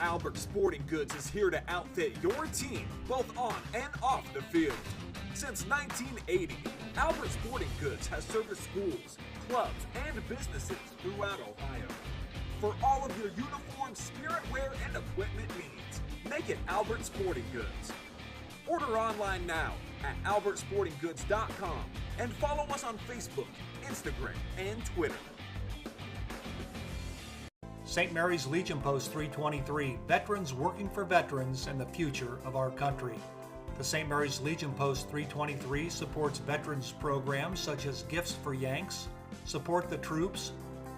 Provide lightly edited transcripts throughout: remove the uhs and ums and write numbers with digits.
Albert Sporting Goods is here to outfit your team, both on and off the field. Since 1980, Albert Sporting Goods has serviced schools, clubs, and businesses throughout Ohio. For all of your uniform, spirit wear, and equipment needs, make it Albert Sporting Goods. Order online now at albertsportinggoods.com and follow us on Facebook, Instagram, and Twitter. St. Mary's Legion Post 323, veterans working for veterans and the future of our country. The St. Mary's Legion Post 323 supports veterans programs such as Gifts for Yanks, Support the Troops,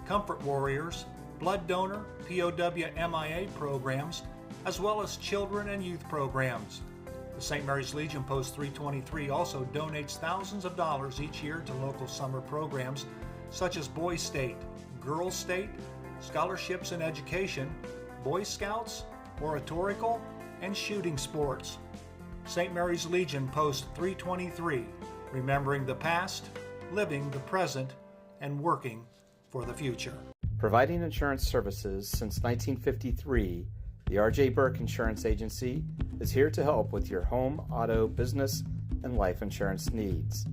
Comfort Warriors, Blood Donor, POW MIA programs, as well as children and youth programs. The St. Mary's Legion Post 323 also donates thousands of dollars each year to local summer programs such as Boys State, Girls State, Scholarships in Education, Boy Scouts, Oratorical, and Shooting Sports. St. Mary's Legion Post 323, remembering the past, living the present, and working for the future. Providing insurance services since 1953, the R.J. Burke Insurance Agency is here to help with your home, auto, business, and life insurance needs.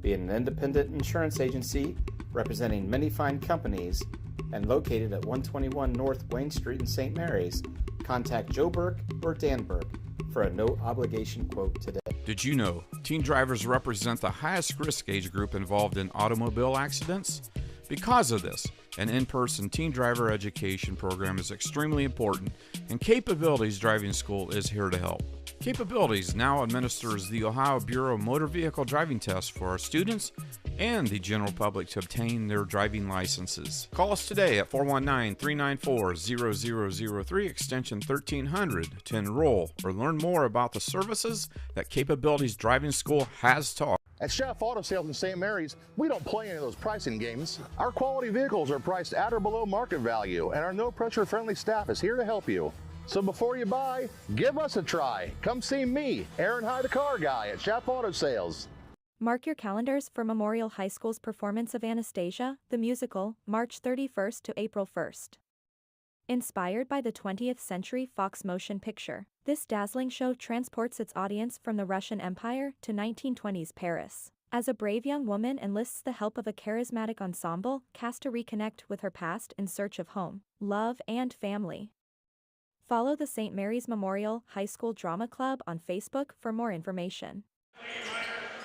Being an independent insurance agency representing many fine companies and located at 121 North Wayne Street in St. Mary's, contact Joe Burke or Dan Burke for a no-obligation quote today. Did you know teen drivers represent the highest risk age group involved in automobile accidents? Because of this, an in-person teen driver education program is extremely important, and Capabilities Driving School is here to help. Capabilities now administers the Ohio Bureau of Motor Vehicle Driving Test for our students and the general public to obtain their driving licenses. Call us today at 419-394-0003 extension 1300 to enroll or learn more about the services that Capabilities Driving School has to offer. At Chef Auto Sales in St. Mary's, we don't play any of those pricing games. Our quality vehicles are priced at or below market value, and our no-pressure friendly staff is here to help you. So before you buy, give us a try. Come see me, Aaron Hyde, the car guy at Chef Auto Sales. Mark your calendars for Memorial High School's performance of Anastasia, the musical, March 31st to April 1st. Inspired by the 20th century Fox motion picture, this dazzling show transports its audience from the Russian Empire to 1920s Paris. As a brave young woman enlists the help of a charismatic ensemble cast to reconnect with her past in search of home, love, and family. Follow the St. Mary's Memorial High School Drama Club on Facebook for more information.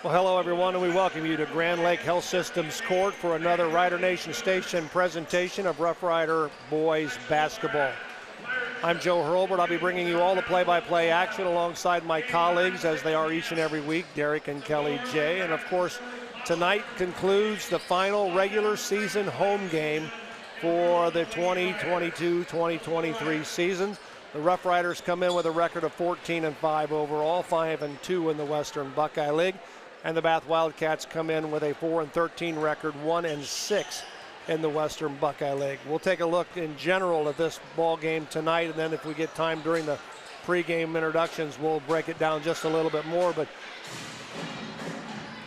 Well, hello everyone, and we welcome you to Grand Lake Health Systems Court for another Rider Nation Station presentation of Rough Rider boys basketball. I'm Joe Hurlbert. I'll be bringing you all the play-by-play action alongside my colleagues, as they are each and every week, Derek and Kelly J. And of course, tonight concludes the final regular season home game for the 2022-2023 season. The Rough Riders come in with a record of 14-5 overall, 5-2 in the Western Buckeye League. And the Bath Wildcats come in with a 4-13 record, 1-6 in the Western Buckeye League. We'll take a look in general at this ball game tonight, and then if we get time during the pregame introductions, we'll break it down just a little bit more. But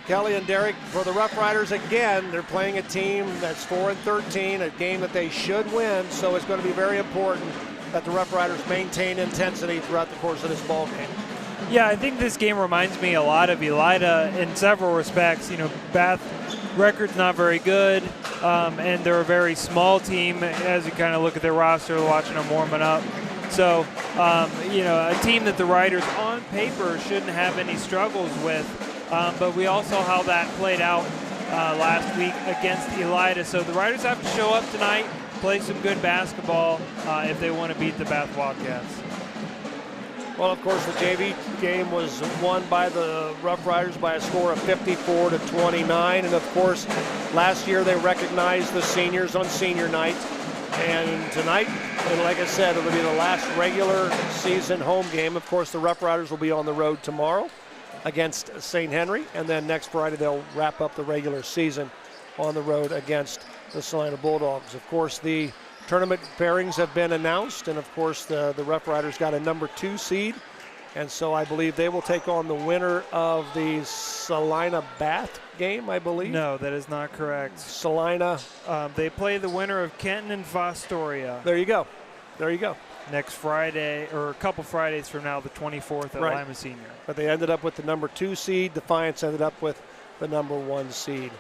Kelly and Derek, for the Rough Riders, again, they're playing a team that's 4-13, a game that they should win, so it's going to be very important that the Rough Riders maintain intensity throughout the course of this ball game. Yeah, I think this game reminds me a lot of Elida in several respects. You know, Bath record's not very good, and they're a very small team as you kind of look at their roster, watching them warming up. So, you know, a team that the Riders on paper shouldn't have any struggles with, but we all saw how that played out last week against Elida. So the Riders have to show up tonight, play some good basketball if they want to beat the Bath Wildcats. Well, of course, the JV game was won by the Rough Riders by a score of 54-29. And, of course, last year they recognized the seniors on senior night. And tonight, and like I said, it'll be the last regular season home game. Of course, the Rough Riders will be on the road tomorrow against St. Henry. And then next Friday they'll wrap up the regular season on the road against the Salina Bulldogs. Of course, the tournament pairings have been announced, and of course the Rough Riders got a number 2 seed, and so I believe they will take on the winner of the Salina Bath game, I believe. No, that is not correct. Salina. They play the winner of Kenton and Fostoria. There you go. There you go. next Friday, or a couple Fridays from now, the 24th at Lima Senior. But they ended up with the number 2 seed. Defiance ended up with the number 1 seed.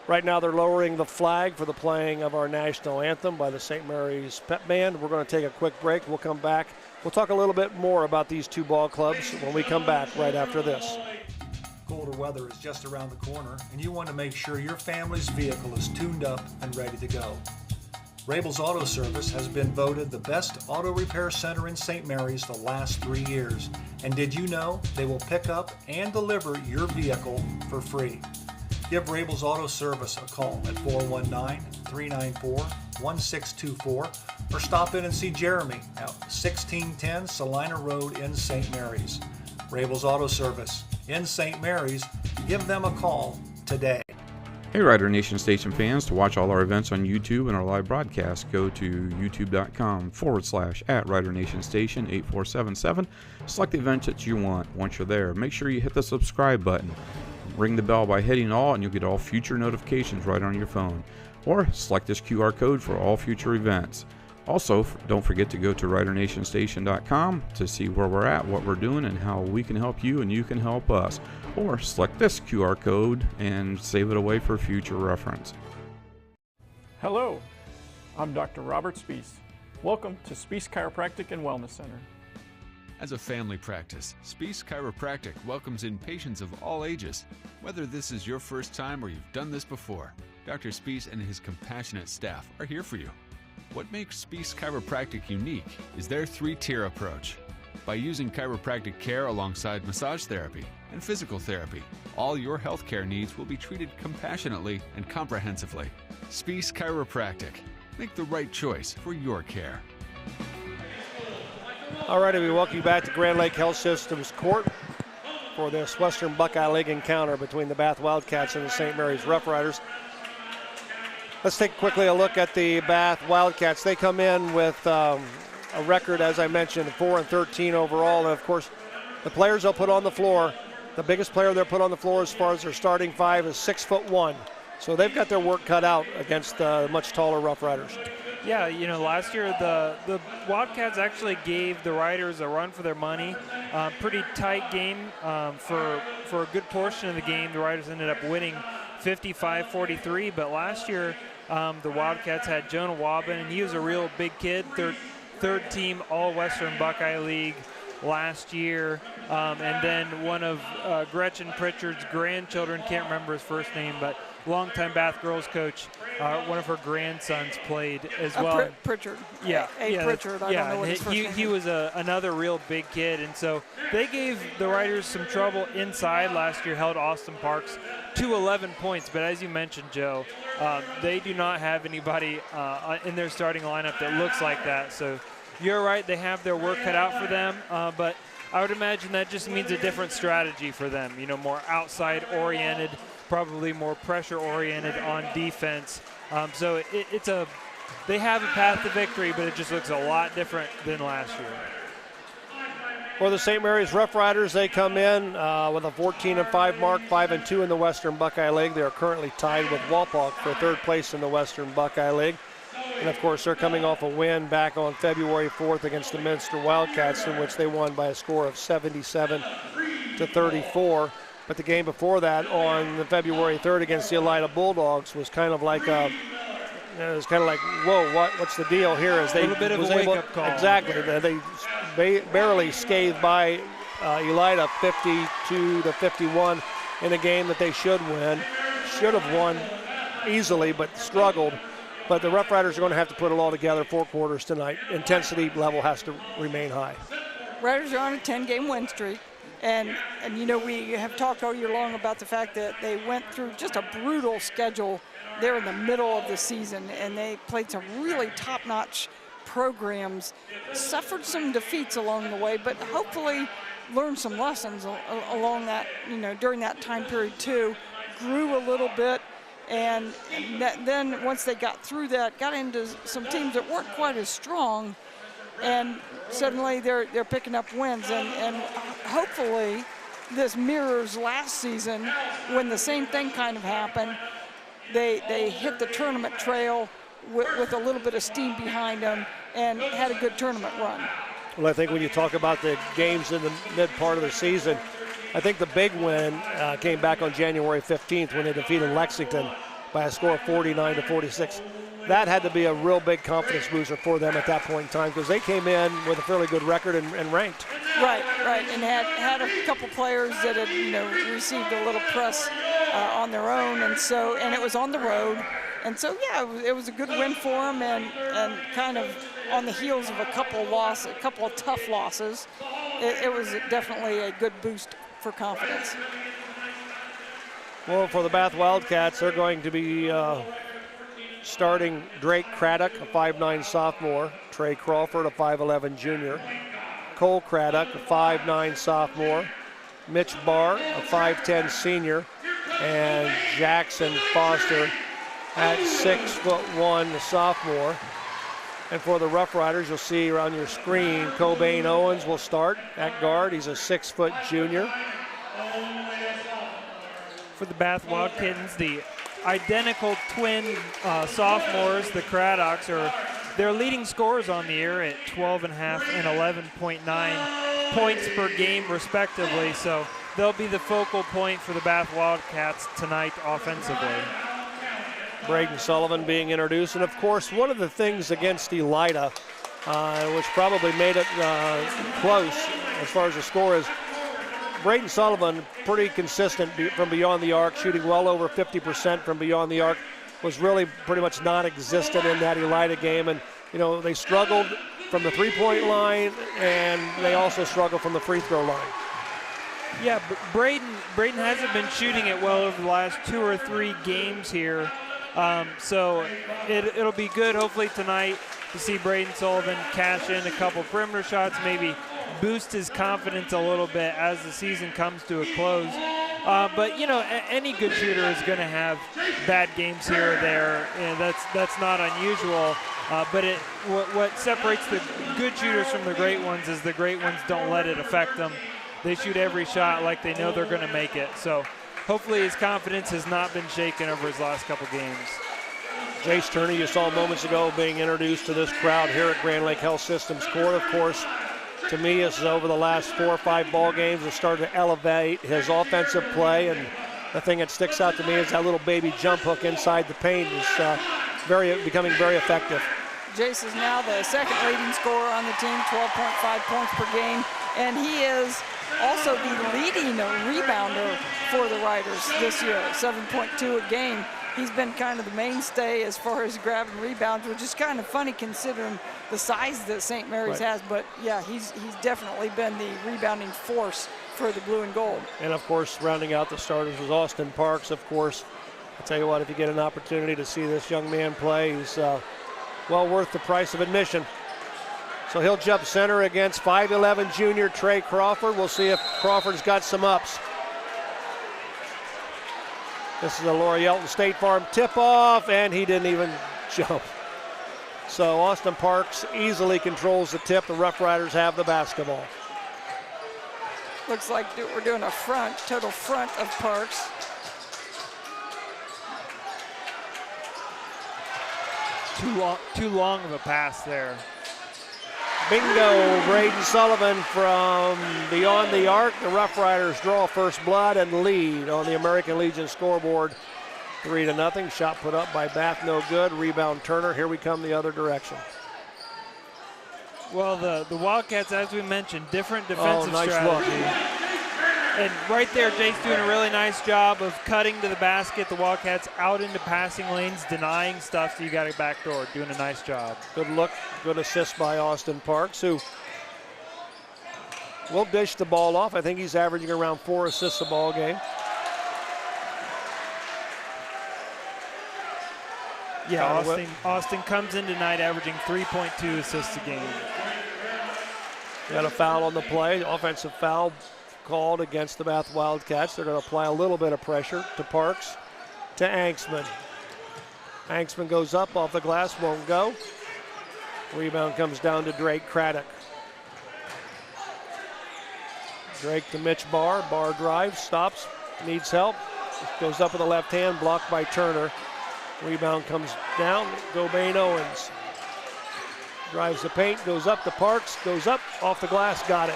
Right now they're lowering the flag for the playing of our national anthem by the St. Mary's Pep Band. We're going to take a quick break. We'll come back. We'll talk a little bit more about these 2 ball clubs when we come back right after this. Colder weather is just around the corner, and you want to make sure your family's vehicle is tuned up and ready to go. Rabel's Auto Service has been voted the best auto repair center in St. Mary's the last 3 years. And did you know they will pick up and deliver your vehicle for free? Give Rabel's Auto Service a call at 419-394-1624 or stop in and see Jeremy at 1610 Salina Road in St. Mary's. Rabel's Auto Service in St. Mary's. Give them a call today. Hey Rider Nation Station fans, to watch all our events on YouTube and our live broadcast, go to youtube.com/@RiderNationStation 8477. Select the event that you want. Once you're there, make sure you hit the subscribe button. Ring the bell by hitting all, and you'll get all future notifications right on your phone. Or select this QR code for all future events. Also, don't forget to go to RiderNationStation.com to see where we're at, what we're doing, and how we can help you and you can help us. Or select this QR code and save it away for future reference. Hello, I'm Dr. Robert Spees. Welcome to Spees Chiropractic and Wellness Center. As a family practice, Spees Chiropractic welcomes in patients of all ages. Whether this is your first time or you've done this before, Dr. Spees and his compassionate staff are here for you. What makes Spees Chiropractic unique is their 3-tier approach. By using chiropractic care alongside massage therapy and physical therapy, all your healthcare needs will be treated compassionately and comprehensively. Spees Chiropractic. Make the right choice for your care. All righty, we welcome you back to Grand Lake Health Systems Court for this Western Buckeye League encounter between the Bath Wildcats and the St. Mary's Rough Riders. Let's take quickly a look at the Bath Wildcats. They come in with a record, as I mentioned, 4-13 overall. And of course, the players they'll put on the floor, the biggest player they'll put on the floor as far as their starting 5 is 6'1". So they've got their work cut out against much taller Rough Riders. Yeah, you know, last year the Wildcats actually gave the Riders a run for their money. Pretty tight game for a good portion of the game. The Riders ended up winning 55-43, but last year the Wildcats had Jonah Wabin, and he was a real big kid, third team All-Western Buckeye League last year, and then one of Gretchen Pritchard's grandchildren, can't remember his first name, but longtime Bath girls coach, one of her grandsons played as well. Pritchard. Yeah. Pritchard. I don't know what his first name he was another real big kid, and so they gave the Riders some trouble inside last year, held Austin Parks to 11 points, but as you mentioned, Joe, they do not have anybody in their starting lineup that looks like that. So you're right, they have their work cut out for them, but I would imagine that just means a different strategy for them, you know, more outside oriented, probably more pressure oriented on defense. So they have a path to victory, but it just looks a lot different than last year. For the St. Mary's Rough Riders, they come in with a 14-5 mark, 5-2 in the Western Buckeye League. They are currently tied with Walpock for 3rd place in the Western Buckeye League. And of course, they're coming off a win back on February 4th against the Minster Wildcats, in which they won by a score of 77-34. But the game before that, on February 3rd against the Elida Bulldogs, was kind of like whoa, what's the deal here? As they a little bit of a wake-up call. Exactly. They barely scathed by Elida 52-51 in a game that they should have won easily, but struggled. But the Rough Riders are going to have to put it all together 4 quarters tonight. Intensity level has to remain high. Riders are on a 10-game win streak. And you know, we have talked all year long about the fact that they went through just a brutal schedule there in the middle of the season, and they played some really top-notch programs, suffered some defeats along the way, but hopefully learned some lessons along that, you know, during that time period too, grew a little bit, and then once they got through that, got into some teams that weren't quite as strong, and suddenly they're picking up wins, and hopefully this mirrors last season when the same thing kind of happened. They hit the tournament trail with a little bit of steam behind them, and had a good tournament run. Well, I think when you talk about the games in the mid part of the season, I think the big win came back on January 15th when they defeated Lexington by a score of 49-46. That had to be a real big confidence booster for them at that point in time because they came in with a fairly good record and ranked. Right, and had a couple players that had received a little press on their own, and it was on the road, and so yeah, it was a good win for them, and kind of on the heels of a couple of tough losses, it was definitely a good boost for confidence. Well, for the Bath Wildcats, they're going to be starting Drake Craddock, a 5'9" sophomore, Trey Crawford, a 5'11" junior, Cole Craddock, a 5'9" sophomore, Mitch Barr, a 5'10" senior, and Jackson Foster at 6'1", the sophomore. And for the Rough Riders, you'll see on your screen, Cobain Owens will start at guard. He's a 6-foot junior. For the Bath Wildcats, the identical twin sophomores, the Craddocks, are their leading scorers on the year at 12.5 and 11.9 points per game, respectively. So they'll be the focal point for the Bath Wildcats tonight offensively. Braden Sullivan being introduced. And, of course, one of the things against Elida, which probably made it close as far as the score is, Braden Sullivan, pretty consistent from beyond the arc, shooting well over 50% from beyond the arc, was really pretty much non-existent in that Elida game. And, they struggled from the three-point line, and they also struggled from the free throw line. Yeah, but Braden hasn't been shooting it well over the last 2 or 3 games here. So it'll be good, hopefully, tonight to see Braden Sullivan cash in a couple perimeter shots, maybe boost his confidence a little bit as the season comes to a close. But any good shooter is going to have bad games here or there, and that's not unusual. But what separates the good shooters from the great ones is the great ones don't let it affect them. They shoot every shot like they know they're going to make it. So hopefully his confidence has not been shaken over his last couple games. Jace Turner, you saw moments ago, being introduced to this crowd here at Grand Lake Health Systems Court. Of course, to me, this is over the last 4 or 5 ball games has started to elevate his offensive play, and the thing that sticks out to me is that little baby jump hook inside the paint is becoming very effective. Jace is now the second leading scorer on the team, 12.5 points per game, and he is also the leading rebounder for the Riders this year, 7.2 a game. He's been kind of the mainstay as far as grabbing rebounds, which is kind of funny considering the size that St. Mary's has. But, yeah, he's definitely been the rebounding force for the blue and gold. And, of course, rounding out the starters was Austin Parks, of course. I'll tell you what, if you get an opportunity to see this young man play, he's well worth the price of admission. So he'll jump center against 5'11" junior Trey Crawford. We'll see if Crawford's got some ups. This is a Laura Yelton State Farm tip-off, and he didn't even jump. So Austin Parks easily controls the tip. The Rough Riders have the basketball. Looks like we're doing a total front of Parks. Too long of a pass there. Bingo, Braden Sullivan from beyond the arc. The Rough Riders draw first blood and lead on the American Legion scoreboard 3-0. Shot put up by Bath, no good. Rebound Turner. Here we come the other direction. Well, the Wildcats, as we mentioned, different defensive nice strategy. Look. And right there, Jake's doing a really nice job of cutting to the basket. The Wildcats out into passing lanes, denying stuff, so you got a backdoor. Doing a nice job. Good look, good assist by Austin Parks, who will dish the ball off. I think he's averaging around 4 assists a ball game. Yeah, Austin comes in tonight averaging 3.2 assists a game. Got a foul on the play, offensive foul called against the Bath Wildcats. They're going to apply a little bit of pressure to Parks, to Anksman. Anksman goes up off the glass, won't go. Rebound comes down to Drake Craddock. Drake to Mitch Barr. Barr drives, stops, needs help. Goes up with the left hand, blocked by Turner. Rebound comes down, Gobain Owens. Drives the paint, goes up to Parks, goes up, off the glass, got it.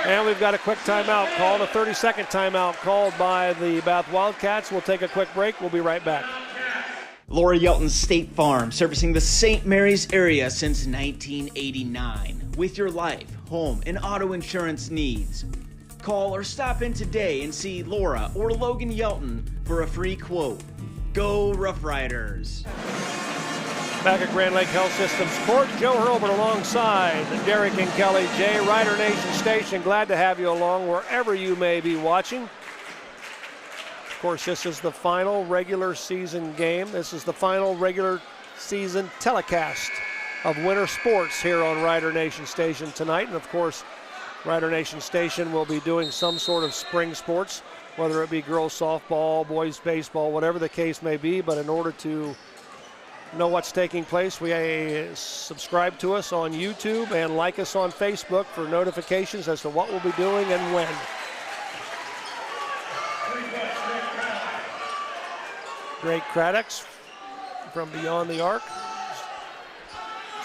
And we've got a quick timeout called, a 30-second timeout called by the Bath Wildcats. We'll take a quick break. We'll be right back. Laura Yelton State Farm, servicing the St. Mary's area since 1989. With your life, home, and auto insurance needs. Call or stop in today and see Laura or Logan Yelton for a free quote. Go Rough Riders! Back at Grand Lake Health Systems Court, Joe Hurlburt alongside Derek and Kelly J. Rider Nation Station. Glad to have you along wherever you may be watching. Of course, this is the final regular season game. This is the final regular season telecast of winter sports here on Rider Nation Station tonight. And of course, Rider Nation Station will be doing some sort of spring sports, whether it be girls softball, boys baseball, whatever the case may be. But in order to know what's taking place, we subscribe to us on YouTube and like us on Facebook for notifications as to what we'll be doing and when. Drake Craddock from beyond the arc.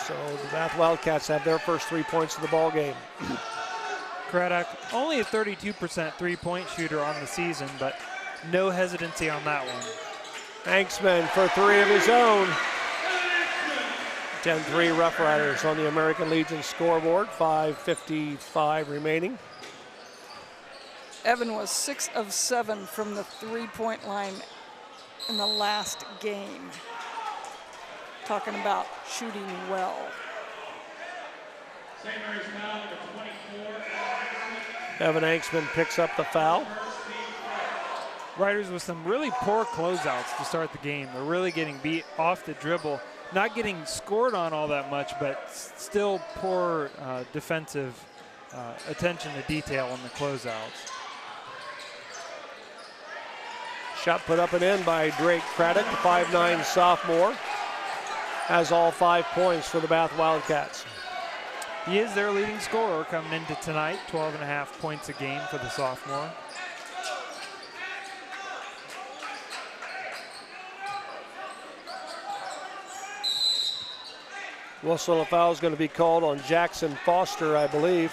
So the Bath Wildcats have their first 3 points of the ball game. Craddock, only a 32% three-point shooter on the season, but no hesitancy on that one. Hanksman for three of his own. 10-3 Rough Riders on the American Legion scoreboard, 5:55 remaining. Evan was 6 of 7 from the three-point line in the last game. Talking about shooting well. Evan Hanksman picks up the foul. Riders with some really poor closeouts to start the game. They're really getting beat off the dribble. Not getting scored on all that much, but still poor defensive attention to detail on the closeouts. Shot put up and in by Drake Craddock, the 5'9" sophomore. Has all 5 points for the Bath Wildcats. He is their leading scorer coming into tonight, 12.5 points a game for the sophomore. Whistle, a foul is going to be called on Jackson Foster, I believe.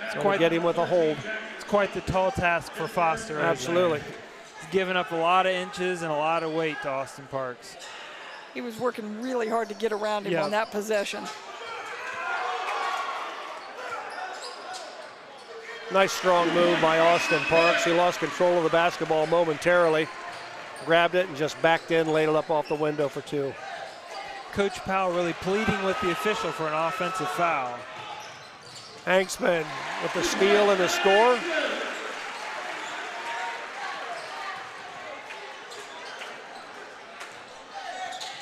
It's going to get him with a hold. It's quite the tall task for Foster. Absolutely. He's given up a lot of inches and a lot of weight to Austin Parks. He was working really hard to get around him on that possession. Nice strong move by Austin Parks. He lost control of the basketball momentarily. Grabbed it and just backed in, laid it up off the window for two. Coach Powell really pleading with the official for an offensive foul. Hanksman with the steal and the score.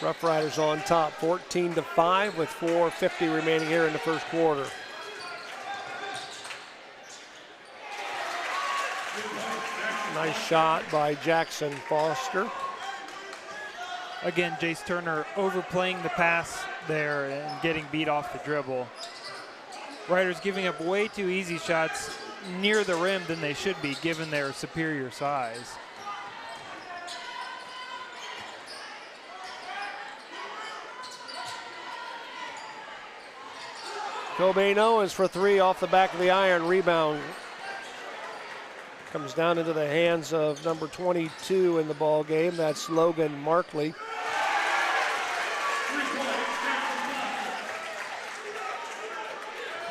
Rough Riders on top, 14-5 with 4:50 remaining here in the first quarter. Nice shot by Jackson Foster. Again, Jace Turner overplaying the pass there and getting beat off the dribble. Riders giving up way too easy shots near the rim than they should be given their superior size. Cobain Owens for three off the back of the iron. Rebound comes down into the hands of number 22 in the ball game. That's Logan Markley.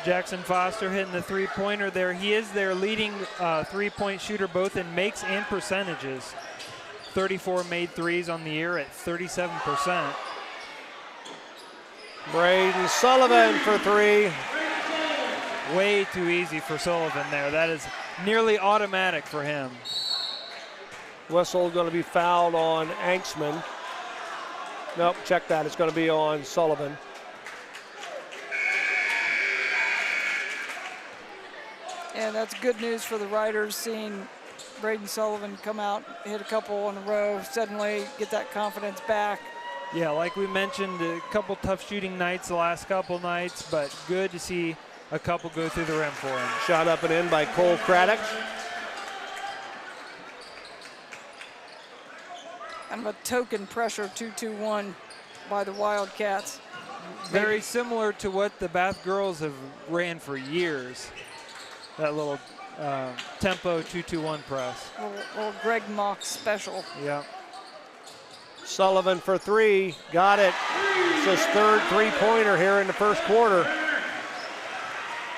Jackson Foster hitting the three-pointer there. He is their leading three-point shooter both in makes and percentages. 34 made threes on the year at 37%. Braden Sullivan for three. Way too easy for Sullivan there. That is nearly automatic for him. Whistle going to be fouled on Hanksman. Nope, check that. It's going to be on Sullivan. And that's good news for the Riders, seeing Braden Sullivan come out, hit a couple in a row, suddenly get that confidence back. Yeah, like we mentioned, a couple tough shooting nights the last couple nights, but good to see a couple go through the rim for him. Shot up and in by Cole Craddock. Kind of a token pressure 2-2-1 by the Wildcats. Very similar to what the Bath girls have ran for years. That little tempo 2-2-1 press. Little Greg Mock special. Yeah. Sullivan for three, got it. It's his third three-pointer here in the first quarter.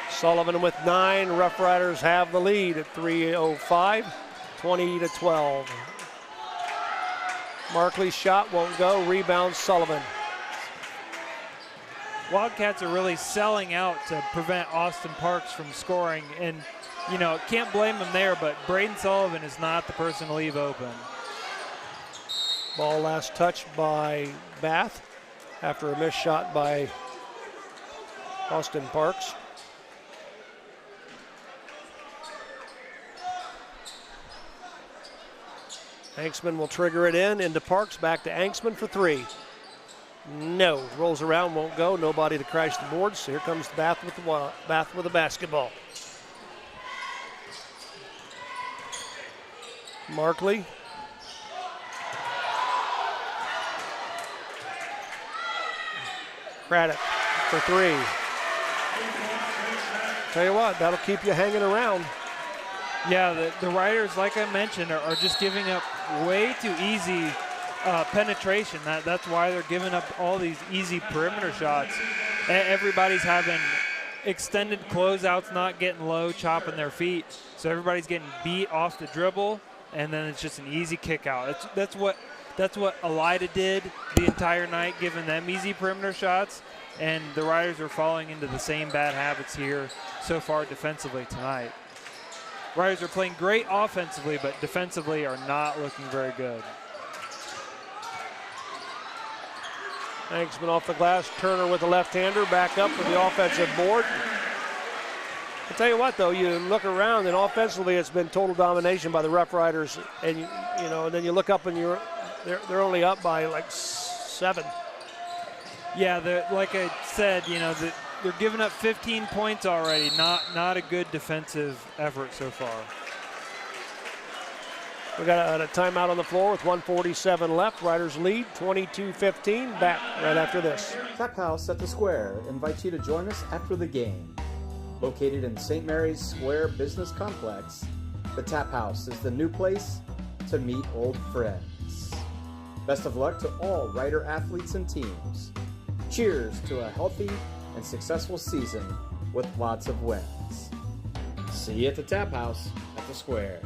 Sullivan with 9, Rough Riders have the lead at 3:05, 20-12. Markley's shot won't go, rebound Sullivan. Wildcats are really selling out to prevent Austin Parks from scoring, and you know, can't blame them there, but Braden Sullivan is not the person to leave open. Ball last touched by Bath after a missed shot by Austin Parks. Anksman will trigger it into Parks, back to Anksman for three. No, rolls around, won't go. Nobody to crash the boards. So here comes Bath with the basketball. Markley. Craddock for three. Tell you what, that'll keep you hanging around. Yeah, the Riders, like I mentioned, are just giving up way too easy penetration. That's why they're giving up all these easy perimeter shots. Everybody's having extended closeouts, not getting low, chopping their feet. So everybody's getting beat off the dribble, and then it's just an easy kick out. That's what Elida did the entire night, giving them easy perimeter shots, and the Riders are falling into the same bad habits here so far defensively tonight. Riders are playing great offensively, but defensively are not looking very good. Anksman off the glass, Turner with the left-hander, back up for the offensive board. I'll tell you what, though, you look around and offensively it's been total domination by the Rough Riders, and you know, and then you look up and they're only up by like 7. Yeah, like I said, you know, they're giving up 15 points already. Not a good defensive effort so far. We got a timeout on the floor with 1:47 left. Riders lead 22-15. Back right after this. Tap House at the Square invites you to join us after the game. Located in St. Mary's Square Business Complex, the Tap House is the new place to meet old friends. Best of luck to all Rider athletes and teams. Cheers to a healthy and successful season with lots of wins. See you at the Tap House at the Square.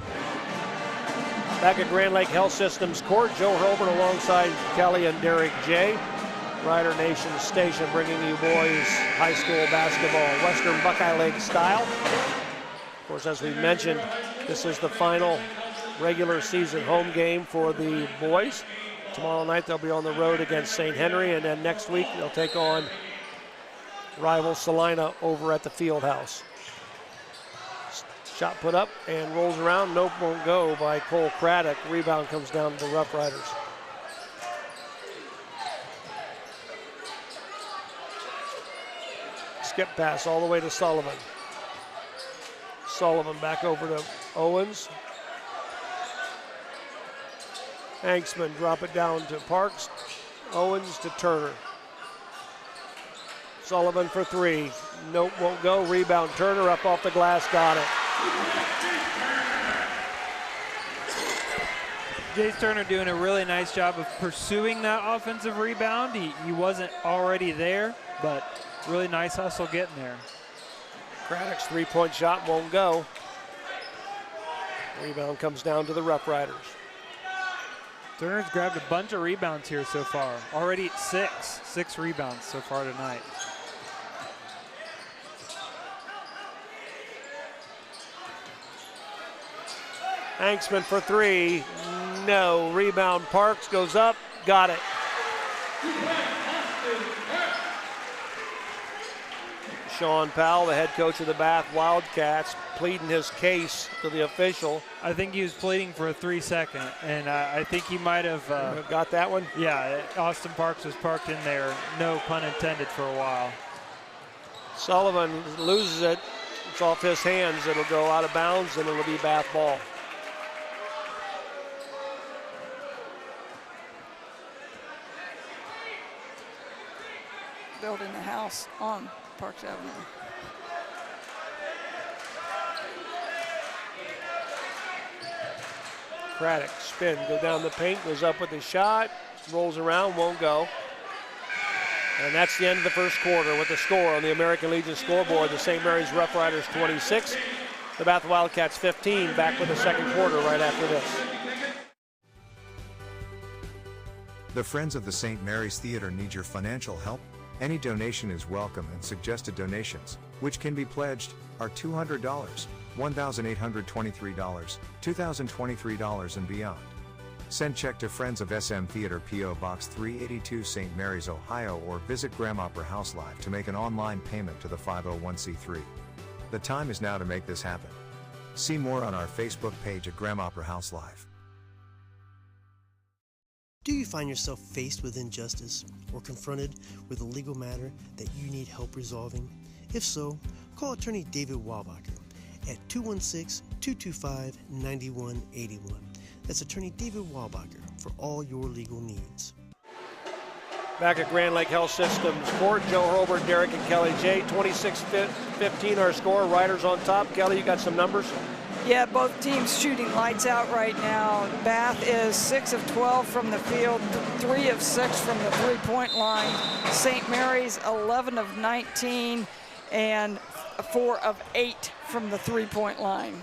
Back at Grand Lake Health Systems Court, Joe Hurlburt alongside Kelly and Derek J. Rider Nation Station bringing you boys high school basketball, Western Buckeye Lake style. Of course, as we mentioned, this is the final regular season home game for the boys. Tomorrow night they'll be on the road against St. Henry, and then next week they'll take on rival Salina over at the field house. Shot put up and rolls around. Nope, won't go by Cole Craddock. Rebound comes down to the Rough Riders. Skip pass all the way to Sullivan. Sullivan back over to Owens. Anksman drop it down to Parks. Owens to Turner. Sullivan for three. Nope, won't go. Rebound. Turner up off the glass. Got it. Jace Turner doing a really nice job of pursuing that offensive rebound. He wasn't already there, but really nice hustle getting there. Craddock's three-point shot won't go. Rebound comes down to the Rough Riders. Turner's grabbed a bunch of rebounds here so far. Already at 6 rebounds so far tonight. Anksman for three. No. Rebound. Parks goes up. Got it. Sean Powell, the head coach of the Bath Wildcats, pleading his case to the official. I think he was pleading for a 3-second, and I think he might have got that one. Yeah, Austin Parks was parked in there, no pun intended, for a while. Sullivan loses it. It's off his hands. It'll go out of bounds, and it'll be Bath ball. building a house on Parks Avenue. Craddock spin, go down the paint, goes up with the shot, rolls around, won't go. And that's the end of the first quarter with the score on the American Legion scoreboard. The St. Mary's Rough Riders 26, the Bath Wildcats 15. Back with the second quarter right after this. The Friends of the St. Mary's Theater need your financial help. Any donation is welcome, and suggested donations, which can be pledged, are $200, $1,823, $2,023 and beyond. Send check to Friends of SM Theater, P.O. Box 382, St. Mary's, Ohio, or visit Graham Opera House Live to make an online payment to the 501c3. The time is now to make this happen. See more on our Facebook page at Graham Opera House Live. Do you find yourself faced with injustice or confronted with a legal matter that you need help resolving? If so, call attorney David Walbacher at 216-225-9181. That's attorney David Walbacher for all your legal needs. Back at Grand Lake Health Systems Court, Joe Hurlburt, Derek and Kelly J. 26-15 our score. Riders on top. Kelly, you got some numbers? Yeah, both teams shooting lights out right now. Bath is 6 of 12 from the field, 3 of 6 from the three-point line. St. Mary's 11 of 19 and 4 of 8 from the three-point line.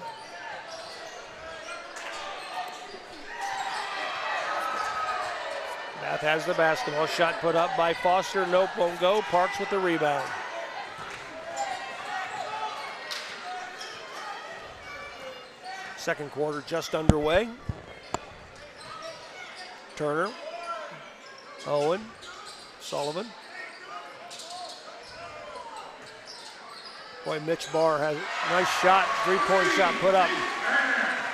Bath has the basketball. Shot put up by Foster. Nope, won't go. Parks with the rebound. Second quarter just underway. Turner, Owen, Sullivan. Boy, Mitch Barr has a nice shot, three-point shot put up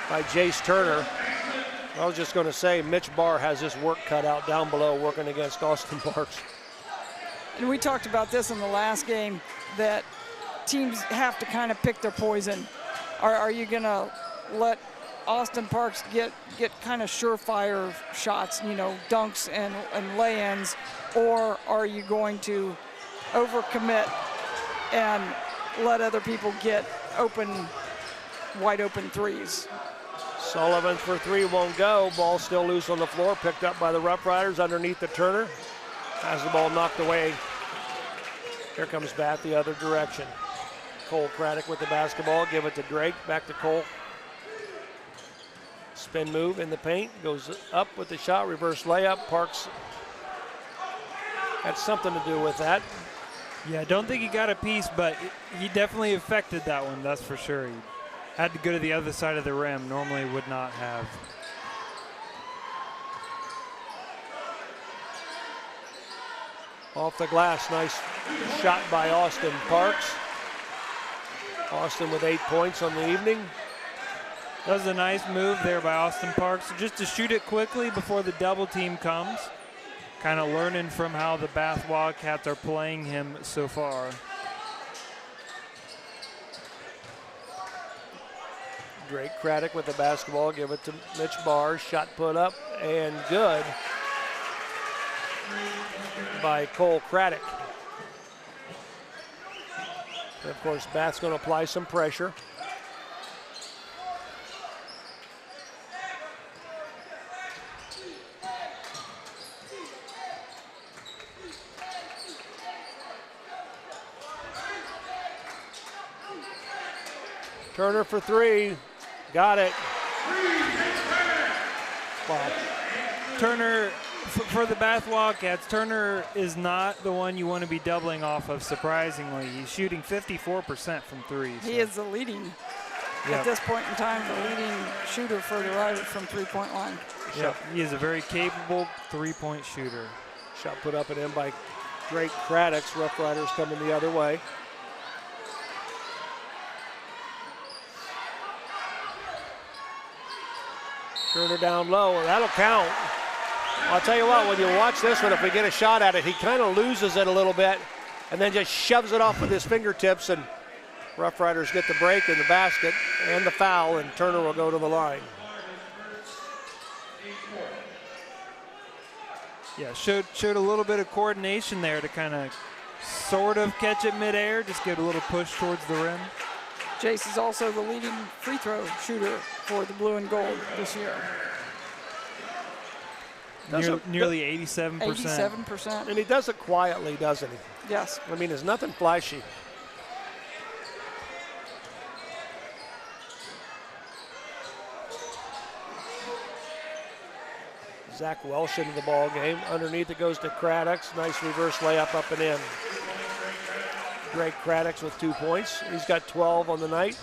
by Jace Turner. I was just going to say, Mitch Barr has his work cut out down below working against Austin Parks. And we talked about this in the last game, that teams have to kind of pick their poison. Are you going to let Austin Parks get kind of surefire shots, you know, dunks and lay-ins, or are you going to overcommit and let other people get wide open threes? Sullivan for three won't go. Ball still loose on the floor, picked up by the Rough Riders underneath the Turner. Has the ball knocked away. Here comes Bath the other direction. Cole Craddock with the basketball, give it to Drake, back to Cole. Spin move in the paint, goes up with the shot, reverse layup. Parks had something to do with that. Yeah, I don't think he got a piece, but he definitely affected that one, that's for sure. He had to go to the other side of the rim, normally would not have. Off the glass, nice shot by Austin Parks. Austin with 8 points on the evening. That was a nice move there by Austin Parks, just to shoot it quickly before the double team comes. Kind of learning from how the Bath Wildcats are playing him so far. Drake Craddock with the basketball, give it to Mitch Barr. Shot put up and good by Cole Craddock. And of course, Bath's going to apply some pressure. Turner for three. Got it. Wow. Turner, for the Bath Wildcats, Turner is not the one you want to be doubling off of, surprisingly. He's shooting 54% from three. So. He is the leading, at this point in time, the leading shooter for the Riders from three-point line. Yep, he is a very capable three-point shooter. Shot put up and in by Drake Craddock's. Rough Riders coming the other way. Turner down low, that'll count. I'll tell you what, when you watch this one, if we get a shot at it, he kind of loses it a little bit and then just shoves it off with his fingertips, and Rough Riders get the break in the basket and the foul, and Turner will go to the line. Yeah, showed a little bit of coordination there to kind of sort of catch it midair, just get a little push towards the rim. Jace is also the leading free throw shooter for the blue and gold this year. Nearly 87%. 87%. And he does it quietly, doesn't he? Yes. I mean, there's nothing flashy. Zach Welsh into the ball game. Underneath it goes to Craddox. Nice reverse layup up and in. Greg Craddox with 2 points. He's got 12 on the night.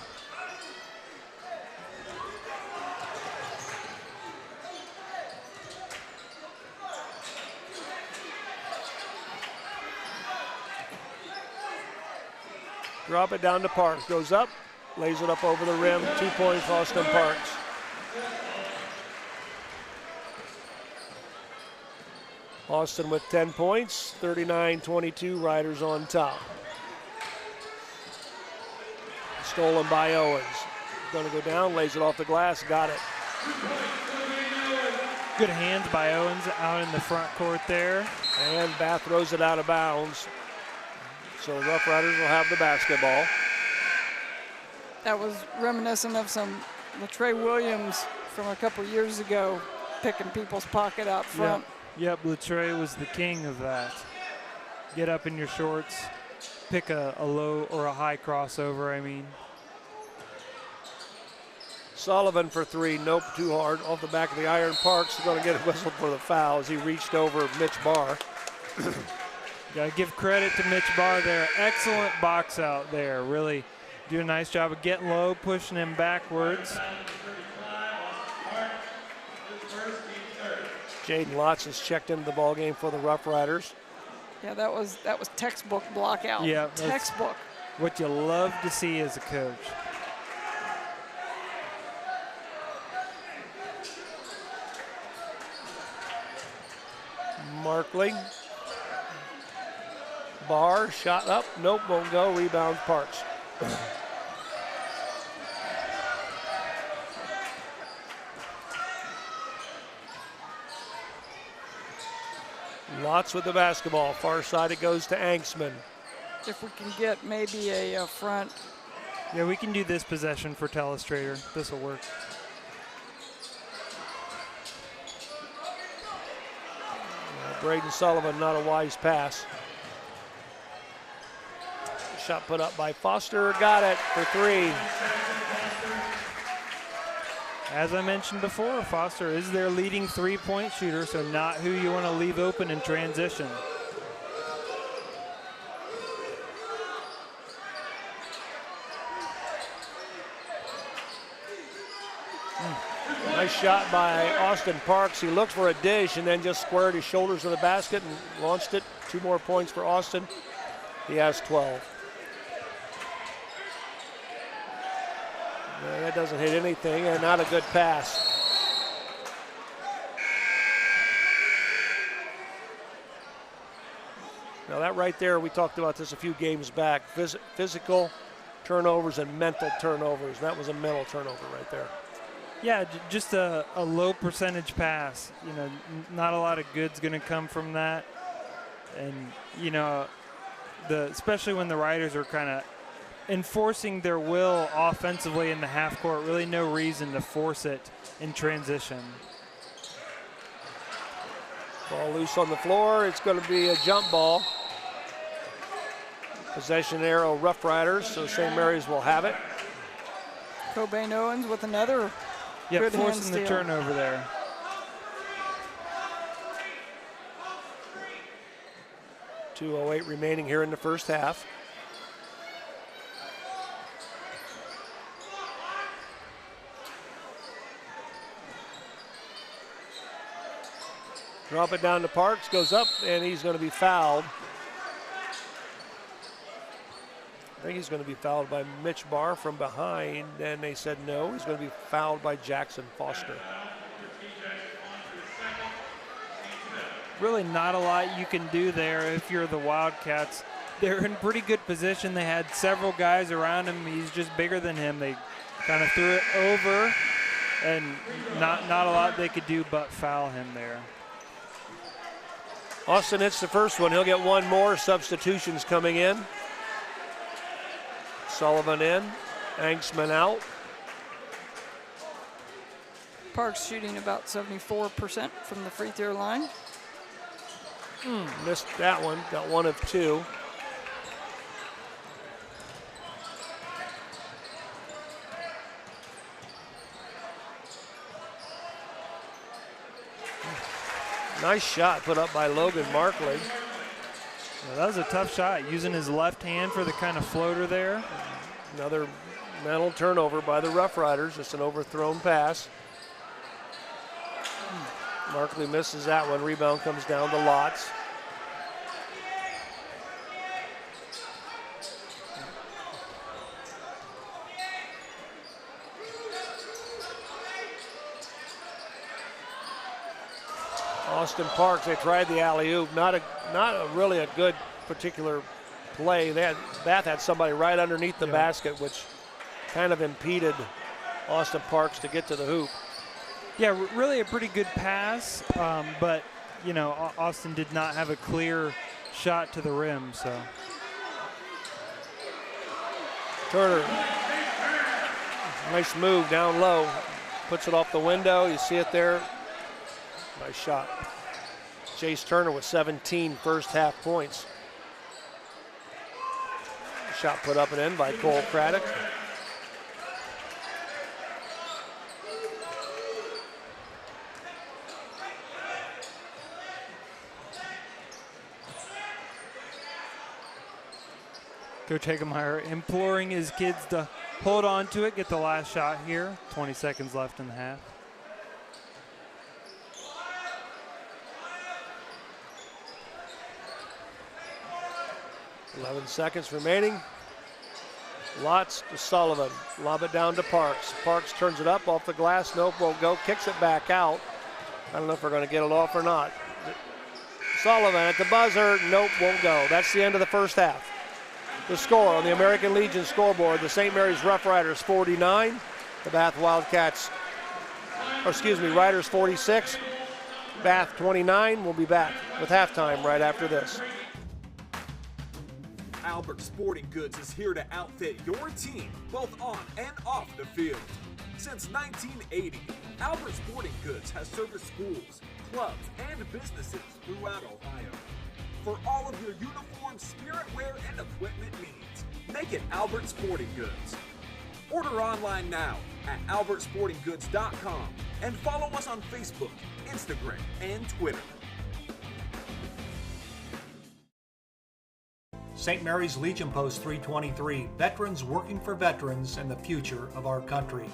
Drop it down to Parks. Goes up, lays it up over the rim. 2 points, Austin Parks. Austin with 10 points, 39-22, Riders on top. Stolen by Owens. Going to go down, lays it off the glass, got it. Good hands by Owens out in the front court there. And Bath throws it out of bounds. So the Rough Riders will have the basketball. That was reminiscent of some Latrey Williams from a couple years ago, picking people's pocket out front. Yep, Latrey was the king of that. Get up in your shorts, pick a low or a high crossover, I mean. Sullivan for three, nope, too hard. Off the back of the iron. Parks is going to get a whistle for the foul as he reached over Mitch Barr. Got to give credit to Mitch Barr there. Excellent box out there. Really do a nice job of getting low, pushing him backwards. Jaden Lotz has checked into the ball game for the Rough Riders. Yeah, that was textbook block out. Yeah, textbook. What you love to see as a coach. Markley. Barr, shot up, nope, won't go, rebound Parks. Lotz with the basketball, far side it goes to Anksman. If we can get maybe a front. Yeah, we can do this possession for Telestrator. This will work. Braden Sullivan, not a wise pass. Shot put up by Foster, got it for three. As I mentioned before, Foster is their leading three-point shooter, so not who you want to leave open in transition. Nice shot by Austin Parks. He looked for a dish and then just squared his shoulders to the basket and launched it. 2 more points for Austin. He has 12. No, that doesn't hit anything, and not a good pass. Now that right there, we talked about this a few games back. Physical turnovers and mental turnovers. That was a mental turnover right there. Yeah, just a low percentage pass. You know, not a lot of good's going to come from that. And, you know, especially when the Riders are kind of enforcing their will offensively in the half court, really no reason to force it in transition. Ball loose on the floor. It's going to be a jump ball. Possession arrow, Rough Riders, so St. Mary's will have it. Cobain Owens with another good forcing the turnover there. .208 remaining here in the first half. Drop it down to Parks, goes up, and he's going to be fouled. I think he's going to be fouled by Mitch Barr from behind, and they said no, he's going to be fouled by Jackson Foster. Really not a lot you can do there if you're the Wildcats. They're in pretty good position. They had several guys around him. He's just bigger than him. They kind of threw it over, and not a lot they could do but foul him there. Austin hits the first one. He'll get one more. Substitutions coming in. Sullivan in. Angstman out. Parks shooting about 74% from the free throw line. Missed that one. Got one of two. Nice shot put up by Logan Markley. Yeah, that was a tough shot, using his left hand for the kind of floater there. Another mental turnover by the Rough Riders, just an overthrown pass. Markley misses that one. Rebound comes down to Lotz. Austin Parks, they tried the alley-oop. Not really a good particular play. Bath had somebody right underneath the basket, which kind of impeded Austin Parks to get to the hoop. Yeah, really a pretty good pass, but, you know, Austin did not have a clear shot to the rim, so. Turner, nice move down low. Puts it off the window. You see it there. Nice shot. Jace Turner with 17 first half points. Shot put up and in by Cole Craddock. Coach Hagemeyer imploring his kids to hold on to it, get the last shot here. 20 seconds left in the half. 11 seconds remaining. Lotz to Sullivan. Lob it down to Parks. Parks turns it up off the glass. Nope, won't go. Kicks it back out. I don't know if we're going to get it off or not. Sullivan at the buzzer. Nope, won't go. That's the end of the first half. The score on the American Legion scoreboard, the St. Mary's Rough Riders 49, the Bath Wildcats, Riders 46, Bath 29. We'll be back with halftime right after this. Albert Sporting Goods is here to outfit your team, both on and off the field. Since 1980, Albert Sporting Goods has serviced schools, clubs, and businesses throughout Ohio. For all of your uniform, spirit wear, and equipment needs, make it Albert Sporting Goods. Order online now at albertsportinggoods.com and follow us on Facebook, Instagram, and Twitter. St. Mary's Legion Post 323, veterans working for veterans and the future of our country.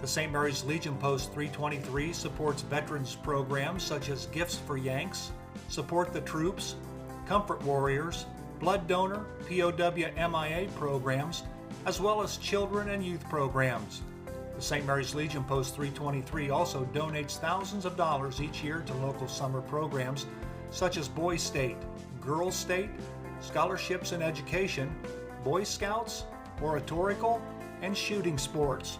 The St. Mary's Legion Post 323 supports veterans programs such as Gifts for Yanks, Support the Troops, Comfort Warriors, Blood Donor, POW MIA programs, as well as children and youth programs. The St. Mary's Legion Post 323 also donates thousands of dollars each year to local summer programs such as Boys State, Girls State, Scholarships in Education, Boy Scouts, Oratorical, and Shooting Sports.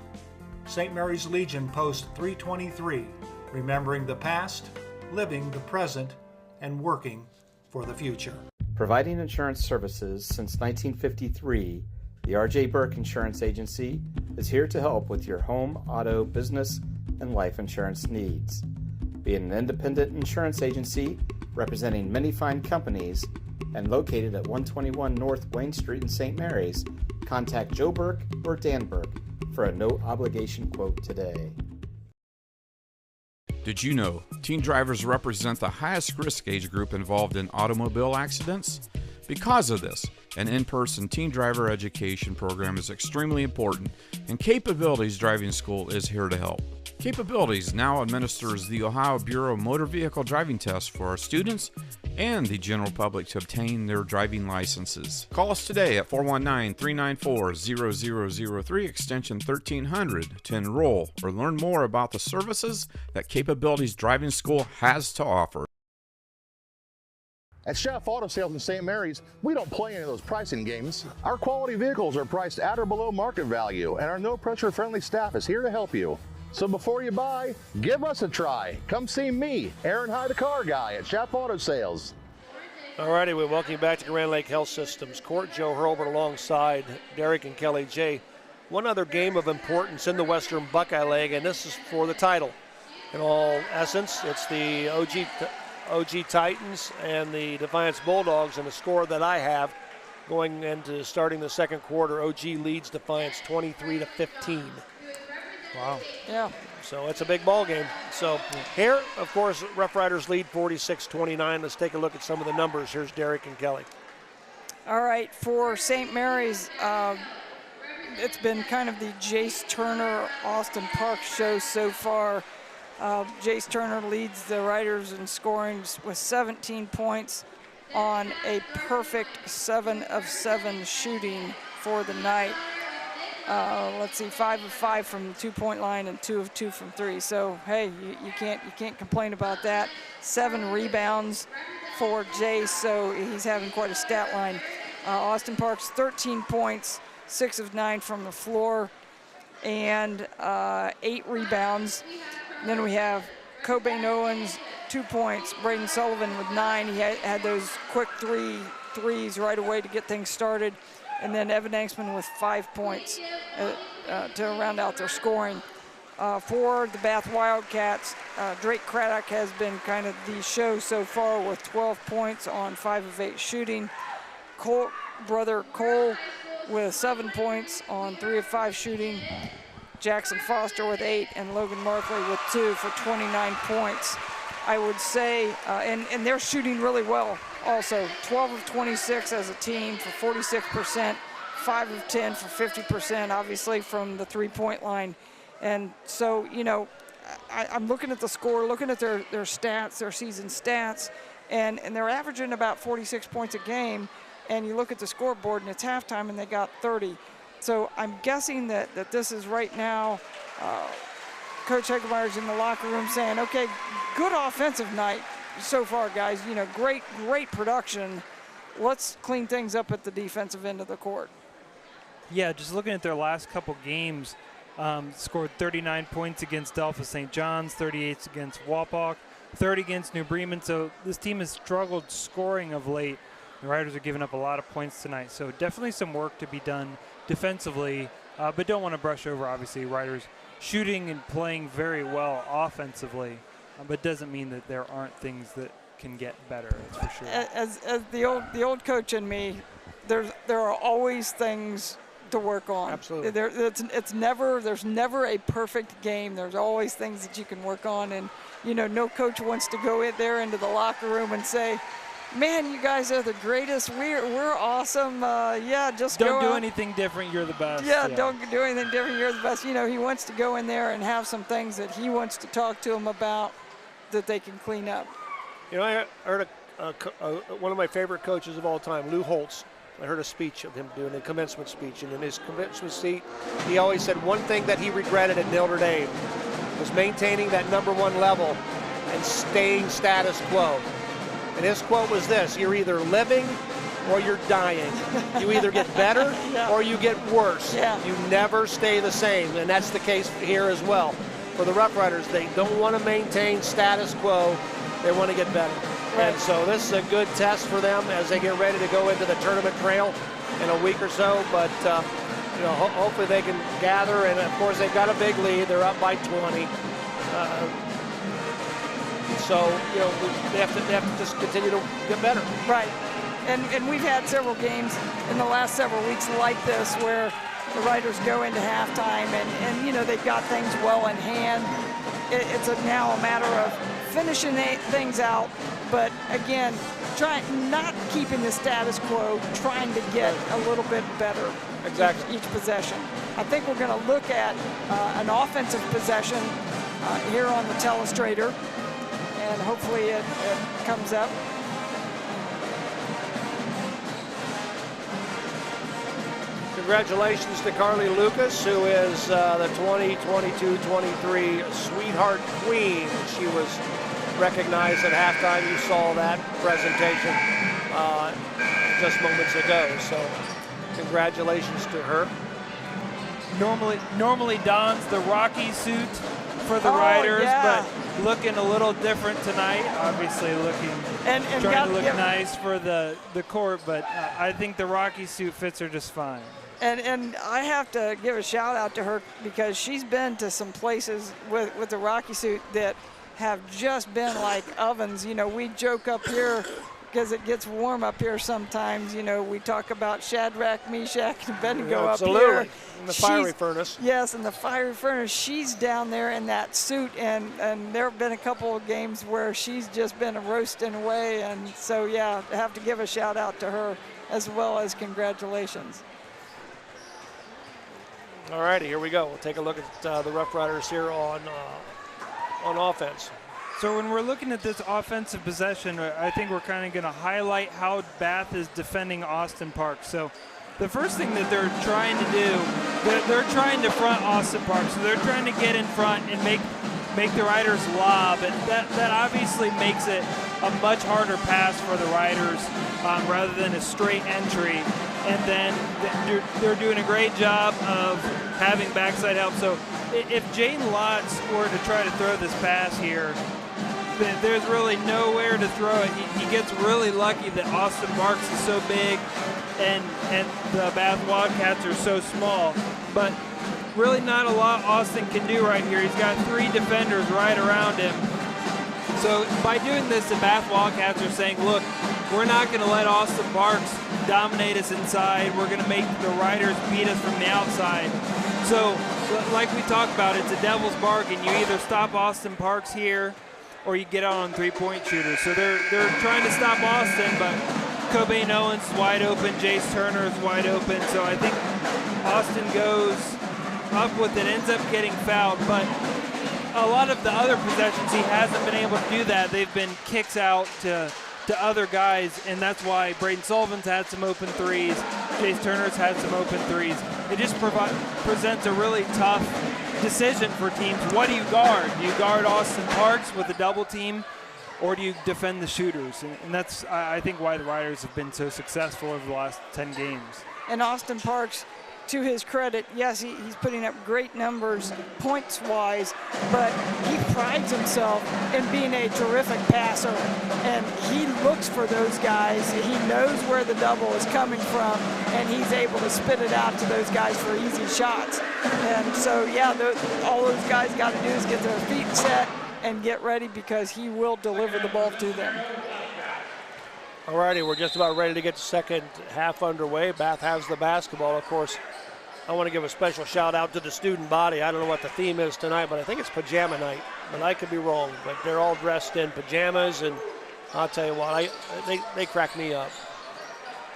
St. Mary's Legion Post 323, remembering the past, living the present, and working for the future. Providing insurance services since 1953, the R.J. Burke Insurance Agency is here to help with your home, auto, business, and life insurance needs. Being an independent insurance agency representing many fine companies and located at 121 North Wayne Street in St. Mary's, contact Joe Burke or Dan Burke for a no-obligation quote today. Did you know teen drivers represent the highest risk age group involved in automobile accidents? Because of this, an in-person teen driver education program is extremely important, and Capabilities Driving School is here to help. Capabilities now administers the Ohio Bureau of Motor Vehicle Driving Test for our students and the general public to obtain their driving licenses. Call us today at 419-394-0003 extension 1300 to enroll or learn more about the services that Capabilities Driving School has to offer. At Chef Auto Sales in St. Mary's, we don't play any of those pricing games. Our quality vehicles are priced at or below market value, and our no-pressure friendly staff is here to help you. So before you buy, give us a try. Come see me, Aaron Hyde, the car guy at Chef Auto Sales. All righty, we welcome you back to Grand Lake Health Systems Court. Joe Hurlburt alongside Derek and Kelly J. One other game of importance in the Western Buckeye League, and this is for the title. In all essence, it's the OG Titans and the Defiance Bulldogs, and the score that I have going into starting the second quarter, OG leads Defiance 23-15. Wow. Yeah. So it's a big ball game. So here, of course, Rough Riders lead 46-29. Let's take a look at some of the numbers. Here's Derek and Kelly. All right, for St. Mary's, it's been kind of the Jace Turner, Austin Park show so far. Jace Turner leads the Riders in scoring with 17 points on a perfect 7 of 7 shooting for the night. Let's see, 5 of 5 from the 2-point line and 2 of 2 from 3. So hey, you can't complain about that. 7 rebounds for Jace, so he's having quite a stat line. Austin Park's 13 points, 6 of 9 from the floor, and 8 rebounds. And then we have Cobain Owens, 2 points. Braden Sullivan with 9. He had those quick threes right away to get things started. And then Evan Angsman with 5 points to round out their scoring. For the Bath Wildcats, Drake Craddock has been kind of the show so far with 12 points on 5 of 8 shooting. Brother Cole with 7 points on 3 of 5 shooting. Jackson Foster with 8, and Logan Markley with 2 for 29 points. I would say, and they're shooting really well also. 12 of 26 as a team for 46%, 5 of 10 for 50%, obviously from the 3-point line. And so, you know, I'm looking at the score, looking at their stats, their season stats, and they're averaging about 46 points a game. And you look at the scoreboard, and it's halftime, and they got 30. So I'm guessing that this is right now, Coach Hegemeyer's in the locker room saying, okay, good offensive night so far, guys. You know, great production. Let's clean things up at the defensive end of the court. Yeah, just looking at their last couple games, scored 39 points against Delphos St. John's, 38 against Wapak, 30 against New Bremen. So this team has struggled scoring of late. The Riders are giving up a lot of points tonight. So definitely some work to be done defensively, but don't want to brush over, obviously, Riders shooting and playing very well offensively, but doesn't mean that there aren't things that can get better, that's for sure. As the old coach in me, there are always things to work on. Absolutely. There's never a perfect game. There's always things that you can work on, and you know, no coach wants to go in there into the locker room and say, man, you guys are the greatest. We're awesome. Yeah, just don't do anything different. You're the best. Yeah, don't do anything different. You're the best. You know, he wants to go in there and have some things that he wants to talk to them about that they can clean up. You know, I heard one of my favorite coaches of all time, Lou Holtz. I heard a speech of him doing a commencement speech, and in his commencement speech, he always said one thing that he regretted at Notre Dame was maintaining that #1 level and staying status quo. And his quote was this: you're either living or you're dying. You either get better or you get worse. Yeah. You never stay the same, and that's the case here as well. For the Rough Riders, they don't want to maintain status quo. They want to get better. Right. And so this is a good test for them as they get ready to go into the tournament trail in a week or so. But, you know, hopefully they can gather. And, of course, they've got a big lead. They're up by 20. So, you know, they have to just continue to get better. Right. And we've had several games in the last several weeks like this where the Riders go into halftime and you know, they've got things well in hand. It's now a matter of finishing things out, but again, not keeping the status quo, trying to get a little bit better each possession. I think we're going to look at an offensive possession here on the telestrator, and hopefully it comes up. Congratulations to Carly Lucas, who is the 2022-23 Sweetheart Queen. She was recognized at halftime. You saw that presentation just moments ago. So congratulations to her. Normally dons the Rocky suit for the Riders, but looking a little different tonight. Obviously trying to look nice for the court, but I think the Rocky suit fits her just fine. And I have to give a shout out to her because she's been to some places with the Rocky suit that have just been like ovens. You know, we joke up here because it gets warm up here sometimes. You know, we talk about Shadrach, Meshach, and Abednego up here. Absolutely, in the fiery furnace. Yes, in the fiery furnace. She's down there in that suit, and there have been a couple of games where she's just been roasting away. And so, yeah, I have to give a shout out to her as well as congratulations. All righty, here we go. We'll take a look at the Rough Riders here on offense. So when we're looking at this offensive possession, I think we're kind of going to highlight how Bath is defending Austin Park. So the first thing that they're trying to do, they're trying to front Austin Park. So they're trying to get in front and make the Riders lob. And that obviously makes it a much harder pass for the Riders rather than a straight entry. And then they're doing a great job of having backside help. So if Jane Lotz were to try to throw this pass here, there's really nowhere to throw it. He gets really lucky that Austin Parks is so big and the Bath Wildcats are so small. But really not a lot Austin can do right here. He's got 3 defenders right around him. So by doing this, the Bath Wildcats are saying, look, we're not going to let Austin Parks dominate us inside. We're going to make the Riders beat us from the outside. So like we talked about, it's a devil's bargain. You either stop Austin Parks here or you get out on three-point shooters. So they're trying to stop Austin, but Cobain Owens is wide open. Jace Turner is wide open. So I think Austin goes up with it, ends up getting fouled. But a lot of the other possessions, he hasn't been able to do that. They've been kicks out to other guys, and that's why Braden Sullivan's had some open threes. Jace Turner's had some open threes. It just presents a really tough decision for teams. What do you guard? Do you guard Austin Parks with a double team, or do you defend the shooters? And that's, I think, why the Riders have been so successful over the last 10 games. And Austin Parks, to his credit, yes, he's putting up great numbers points-wise, but he prides himself in being a terrific passer, and he looks for those guys. He knows where the double is coming from, and he's able to spit it out to those guys for easy shots. And so, yeah, all those guys got to do is get their feet set and get ready, because he will deliver the ball to them. All righty, we're just about ready to get the second half underway. Bath has the basketball, of course. I want to give a special shout out to the student body. I don't know what the theme is tonight, but I think it's pajama night, but I could be wrong. But they're all dressed in pajamas, and I'll tell you what, they crack me up.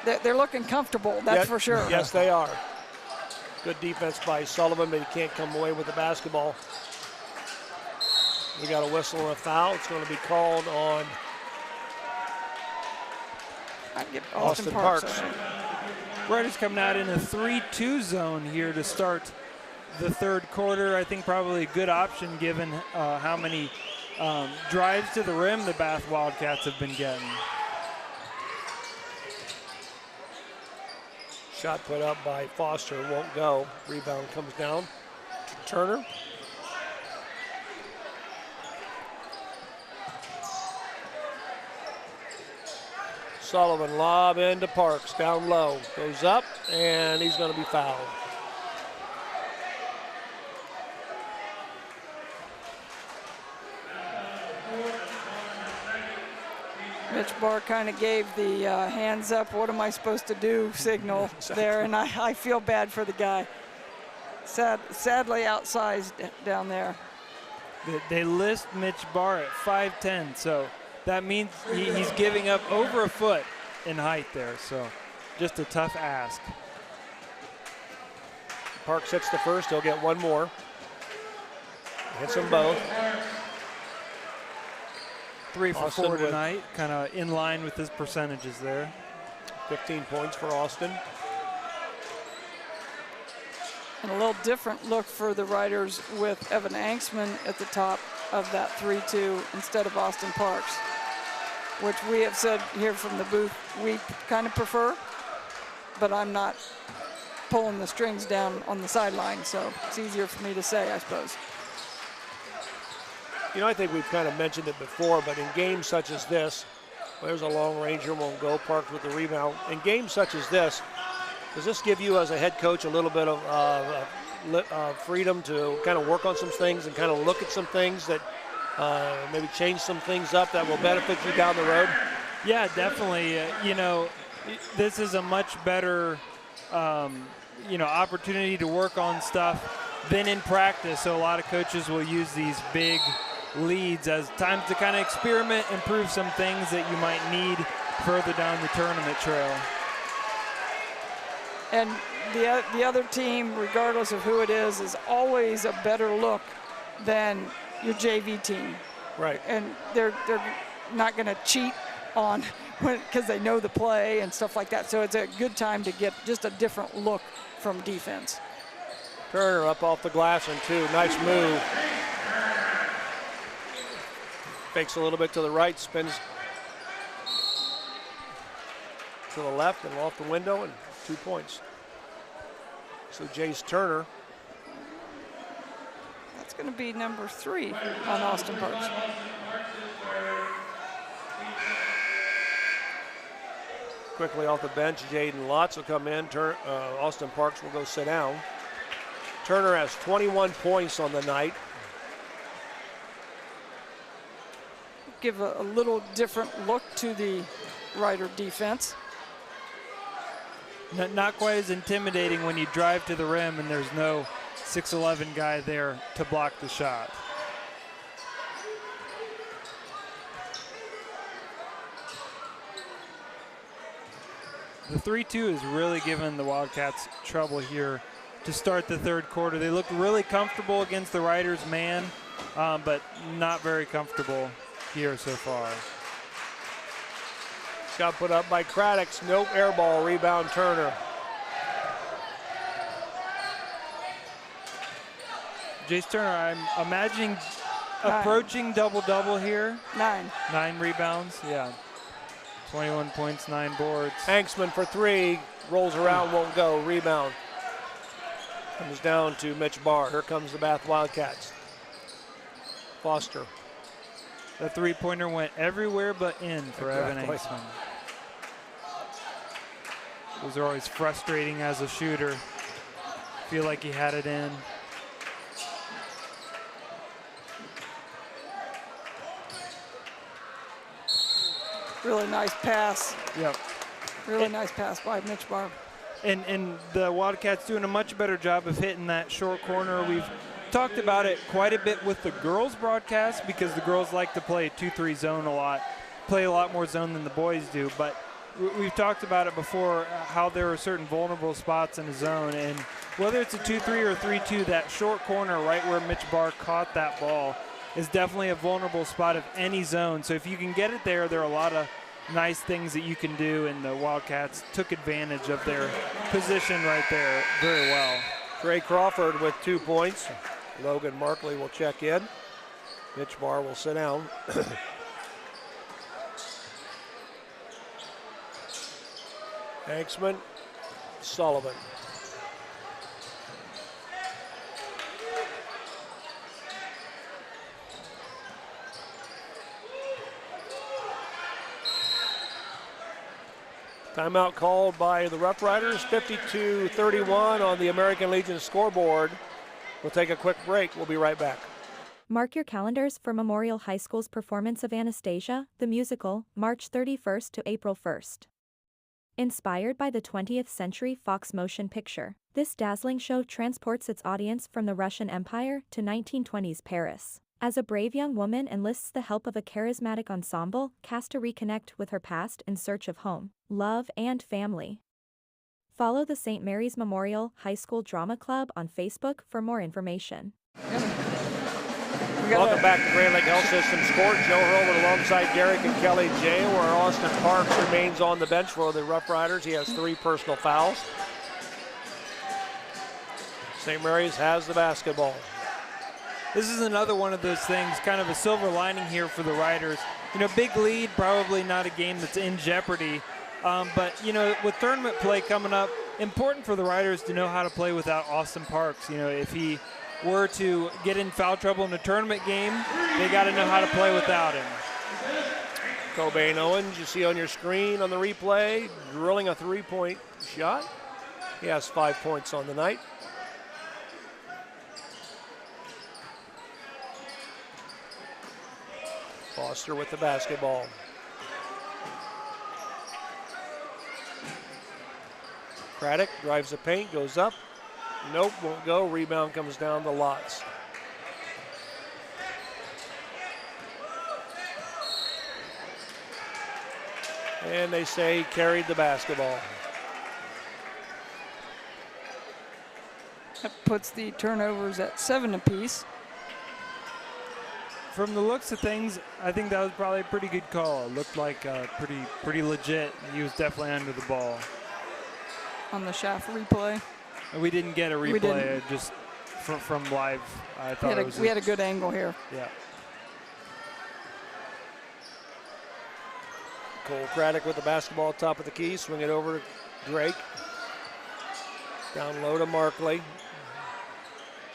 They're looking comfortable, that's for sure. Yes, they are. Good defense by Sullivan, but he can't come away with the basketball. We got a whistle and a foul. It's going to be called on Austin Parks. Riders coming out in a 3-2 zone here to start the third quarter. I think probably a good option given how many drives to the rim the Bath Wildcats have been getting. Shot put up by Foster, won't go. Rebound comes down to Turner. Sullivan lob into Parks, down low. Goes up, and he's going to be fouled. Mitch Barr kind of gave the hands up, what am I supposed to do signal there, and I feel bad for the guy. Sadly outsized down there. They list Mitch Barr at 5'10", so that means he's giving up over a foot in height there, so just a tough ask. Parks hits the first, he'll get one more. Hits them both. 3 for 4 tonight, kind of in line with his percentages there. 15 points for Austin. And a little different look for the Riders with Evan Angsman at the top of that 3-2 instead of Austin Parks, which we have said here from the booth we kind of prefer, but I'm not pulling the strings down on the sideline, so it's easier for me to say, I suppose. I think we've kind of mentioned it before, but in games such as this, there's a long ranger, won't go, Parks with the rebound. In games such as this, does this give you as a head coach a little bit of freedom to kind of work on some things and kind of look at some things that maybe change some things up that will benefit you down the road? Yeah, definitely. This is a much better, opportunity to work on stuff than in practice. So a lot of coaches will use these big leads as times to kind of experiment, improve some things that you might need further down the tournament trail. And the other team, regardless of who it is always a better look than your JV team. Right. And they're not going to cheat on because they know the play and stuff like that. So it's a good time to get just a different look from defense. Turner up off the glass and 2. Nice move. Fakes a little bit to the right, spins to the left and off the window, and 2 points. So Jace Turner. That's going to be number 3 on Austin Parks. Quickly off the bench, Jaden Lotz will come in. Austin Parks will go sit down. Turner has 21 points on the night. Give a little different look to the Rider defense. Not quite as intimidating when you drive to the rim and there's no 6'11" guy there to block the shot. The 3-2 is really giving the Wildcats trouble here to start the third quarter. They looked really comfortable against the Riders' man, but not very comfortable here so far. Shot put up by Craddock. Nope, air ball, rebound Turner. Jace Turner, I'm imagining approaching double-double here. 9. 9 rebounds, yeah. 21 points, 9 boards. Hanksman for 3, rolls around, won't go, rebound. Comes down to Mitch Barr. Here comes the Bath Wildcats. Foster. The three-pointer went everywhere but in for Evan Hanksman. Those are always frustrating as a shooter. Feel like he had it in. Really nice pass. Yep. Really nice pass by Mitch Barr. And the Wildcats doing a much better job of hitting that short corner. We've talked about it quite a bit with the girls broadcast because the girls like to play 2-3 zone a lot, play a lot more zone than the boys do. But we've talked about it before, how there are certain vulnerable spots in the zone. And whether it's a 2-3 or 3-2, that short corner right where Mitch Barr caught that ball is definitely a vulnerable spot of any zone. So if you can get it there, there are a lot of nice things that you can do, and the Wildcats took advantage of their position right there very well. Trey Crawford with 2 points. Logan Markley will check in. Mitch Barr will sit down. Hanksman, Sullivan. Timeout called by the Rough Riders, 52-31 on the American Legion scoreboard. We'll take a quick break. We'll be right back. Mark your calendars for Memorial High School's performance of Anastasia, the musical, March 31st to April 1st. Inspired by the 20th century Fox motion picture, this dazzling show transports its audience from the Russian Empire to 1920s Paris. As a brave young woman enlists the help of a charismatic ensemble cast to reconnect with her past in search of home, love, and family. Follow the St. Mary's Memorial High School Drama Club on Facebook for more information. Welcome back to Grand Lake Health Systems Court. Joe Hurlman alongside Derek and Kelly J, where Austin Parks remains on the bench for the Rough Riders. He has 3 personal fouls. St. Mary's has the basketball. This is another one of those things, kind of a silver lining here for the Riders. You know, big lead, probably not a game that's in jeopardy. But, you know, with tournament play coming up, important for the Riders to know how to play without Austin Parks. You know, if he were to get in foul trouble in a tournament game, they got to know how to play without him. Cobain Owens, you see on your screen on the replay, drilling a three-point shot. He has 5 points on the night. Foster with the basketball. Craddock drives the paint, goes up. Nope, won't go. Rebound comes down to Lotz. And they say he carried the basketball. That puts the turnovers at 7 apiece. From the looks of things, I think that was probably a pretty good call. It looked like pretty legit. He was definitely under the ball. On the Schaff replay. We didn't get a replay, just from live. I thought we had a good angle here. Yeah. Cole Craddock with the basketball top of the key, swing it over to Drake. Down low to Markley.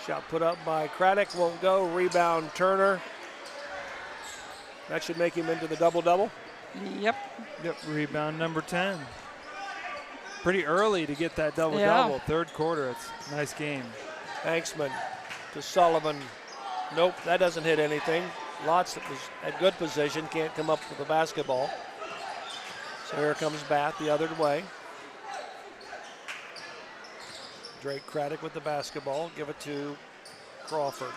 Shot put up by Craddock, won't go. Rebound Turner. That should make him into the double-double. Yep. Rebound number 10. Pretty early to get that double-double. Yeah. Third quarter, it's a nice game. Hanksman to Sullivan. Nope, that doesn't hit anything. Lotz was at good position, can't come up with the basketball. So here comes Bath the other way. Drake Craddock with the basketball. Give it to Crawford.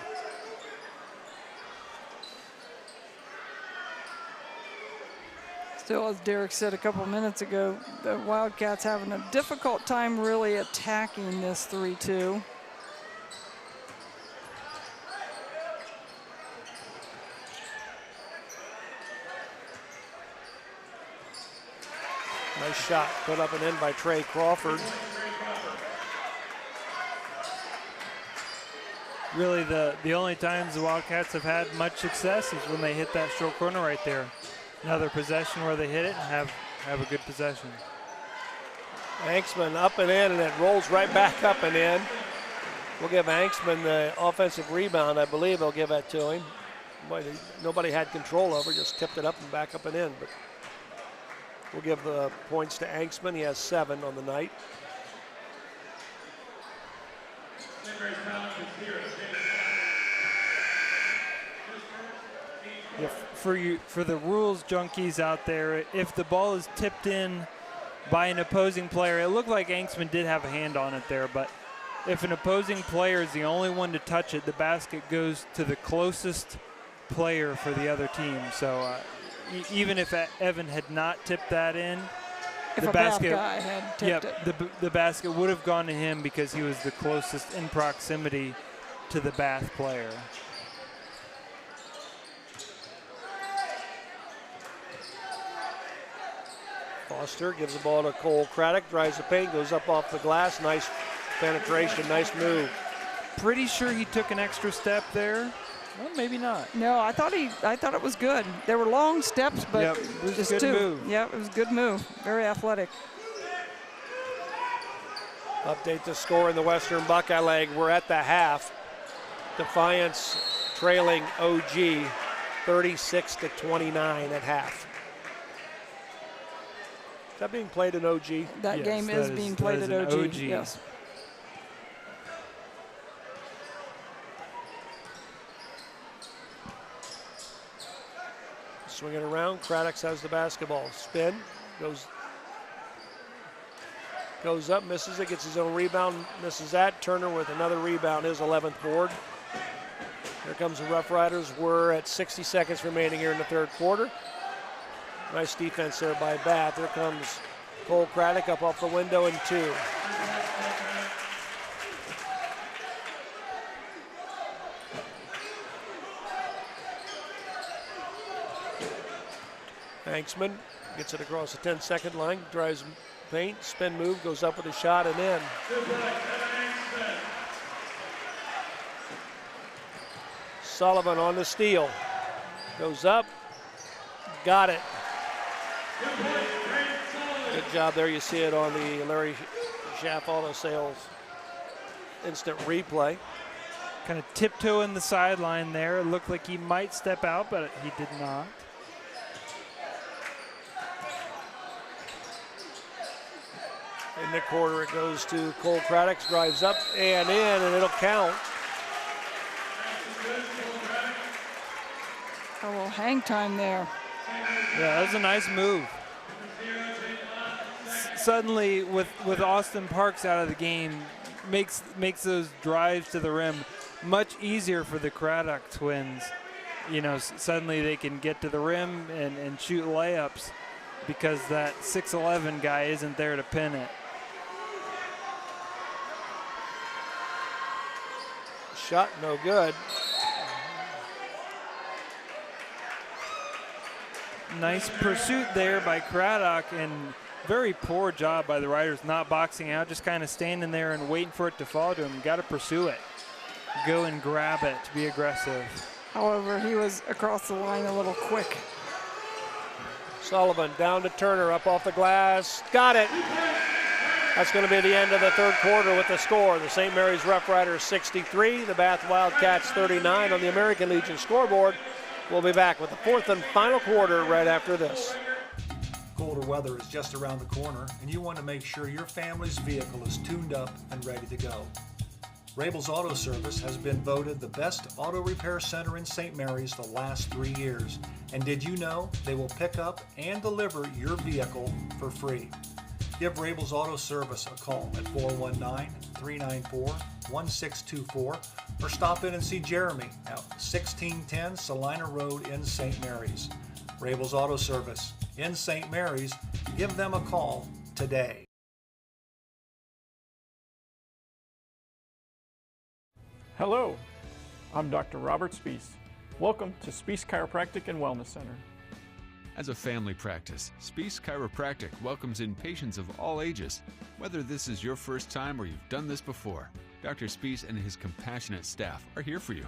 Still, as Derek said a couple minutes ago, the Wildcats having a difficult time really attacking this 3-2. Nice shot put up and in by Trey Crawford. Really, the only times the Wildcats have had much success is when they hit that short corner right there. Another possession where they hit it and have a good possession. Hanksman up and in, and it rolls right back up and in. We'll give Hanksman the offensive rebound. I believe they'll give that to him. Nobody had control over it, just tipped it up and back up and in. But we'll give the points to Hanksman. He has 7 on the night. For the rules junkies out there, if the ball is tipped in by an opposing player, it looked like Hanksman did have a hand on it there, but if an opposing player is the only one to touch it, the basket goes to the closest player for the other team. So even if Evan had not tipped that in, if the basket, guy had tipped it. The basket would have gone to him because he was the closest in proximity to the Bath player. Foster gives the ball to Cole Craddock, drives the paint, goes up off the glass. Nice penetration, nice move. Pretty sure he took an extra step there. Well, maybe not. No, I thought it was good. There were long steps, but yep, it was just a good 2. move. Yeah, it was a good move. Very athletic. Update the score in the Western Buckeye League. We're at the half. Defiance trailing OG 36-29 at half. Is that being played in OG? That yes, game is being played at OG. Yes. Swing it around. Craddock has the basketball. Spin. Goes up, misses it, gets his own rebound, misses that. Turner with another rebound, his 11th board. Here comes the Rough Riders. We're at 60 seconds remaining here in the third quarter. Nice defense there by Bath. Here comes Cole Craddock up off the window and 2. Hanksman gets it across the 10-second line, drives paint, spin move, goes up with a shot and in. Sullivan on the steal. Goes up, got it. Good job there. You see it on the Larry Schaff Auto Sales instant replay. kind of tiptoeing the sideline there. It looked like he might step out, but he did not. In the quarter, it goes to Cole Craddock, drives up and in, and it'll count. A little hang time there. Yeah, that was a nice move. Suddenly, with Austin Parks out of the game, makes those drives to the rim much easier for the Craddock twins. You know, suddenly they can get to the rim and shoot layups because that 6'11" guy isn't there to pin it. Shot no good. Nice pursuit there by Craddock, and very poor job by the Riders not boxing out, just kind of standing there and waiting for it to fall to him. You got to pursue it. Go and grab it to be aggressive. However, he was across the line a little quick. Sullivan down to Turner, up off the glass. Got it. That's going to be the end of the third quarter with the score. The St. Mary's Rough Riders 63, the Bath Wildcats 39 on the American Legion scoreboard. We'll be back with the fourth and final quarter right after this. Colder weather is just around the corner, and you want to make sure your family's vehicle is tuned up and ready to go. Rabel's Auto Service has been voted the best auto repair center in St. Mary's the last 3 years. And did you know they will pick up and deliver your vehicle for free? Give Rabel's Auto Service a call at 419-394-1624 or stop in and see Jeremy at 1610 Salina Road in St. Mary's. Rabel's Auto Service in St. Mary's. Give them a call today. Hello, I'm Dr. Robert Spees. Welcome to Spees Chiropractic and Wellness Center. As a family practice, Spees Chiropractic welcomes in patients of all ages. Whether this is your first time or you've done this before, Dr. Spees and his compassionate staff are here for you.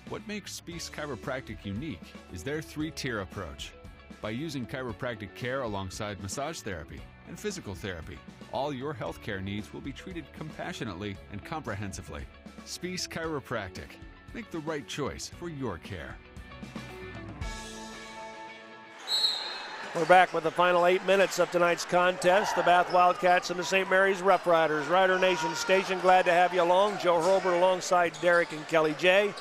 What makes Spees Chiropractic unique is their three-tier approach. By using chiropractic care alongside massage therapy and physical therapy, all your healthcare needs will be treated compassionately and comprehensively. Spees Chiropractic. Make the right choice for your care. We're back with the final 8 minutes of tonight's contest. The Bath Wildcats and the St. Mary's Rough Riders. Rider Nation Station, glad to have you along. Joe Hurlbert alongside Derek and Kelly J.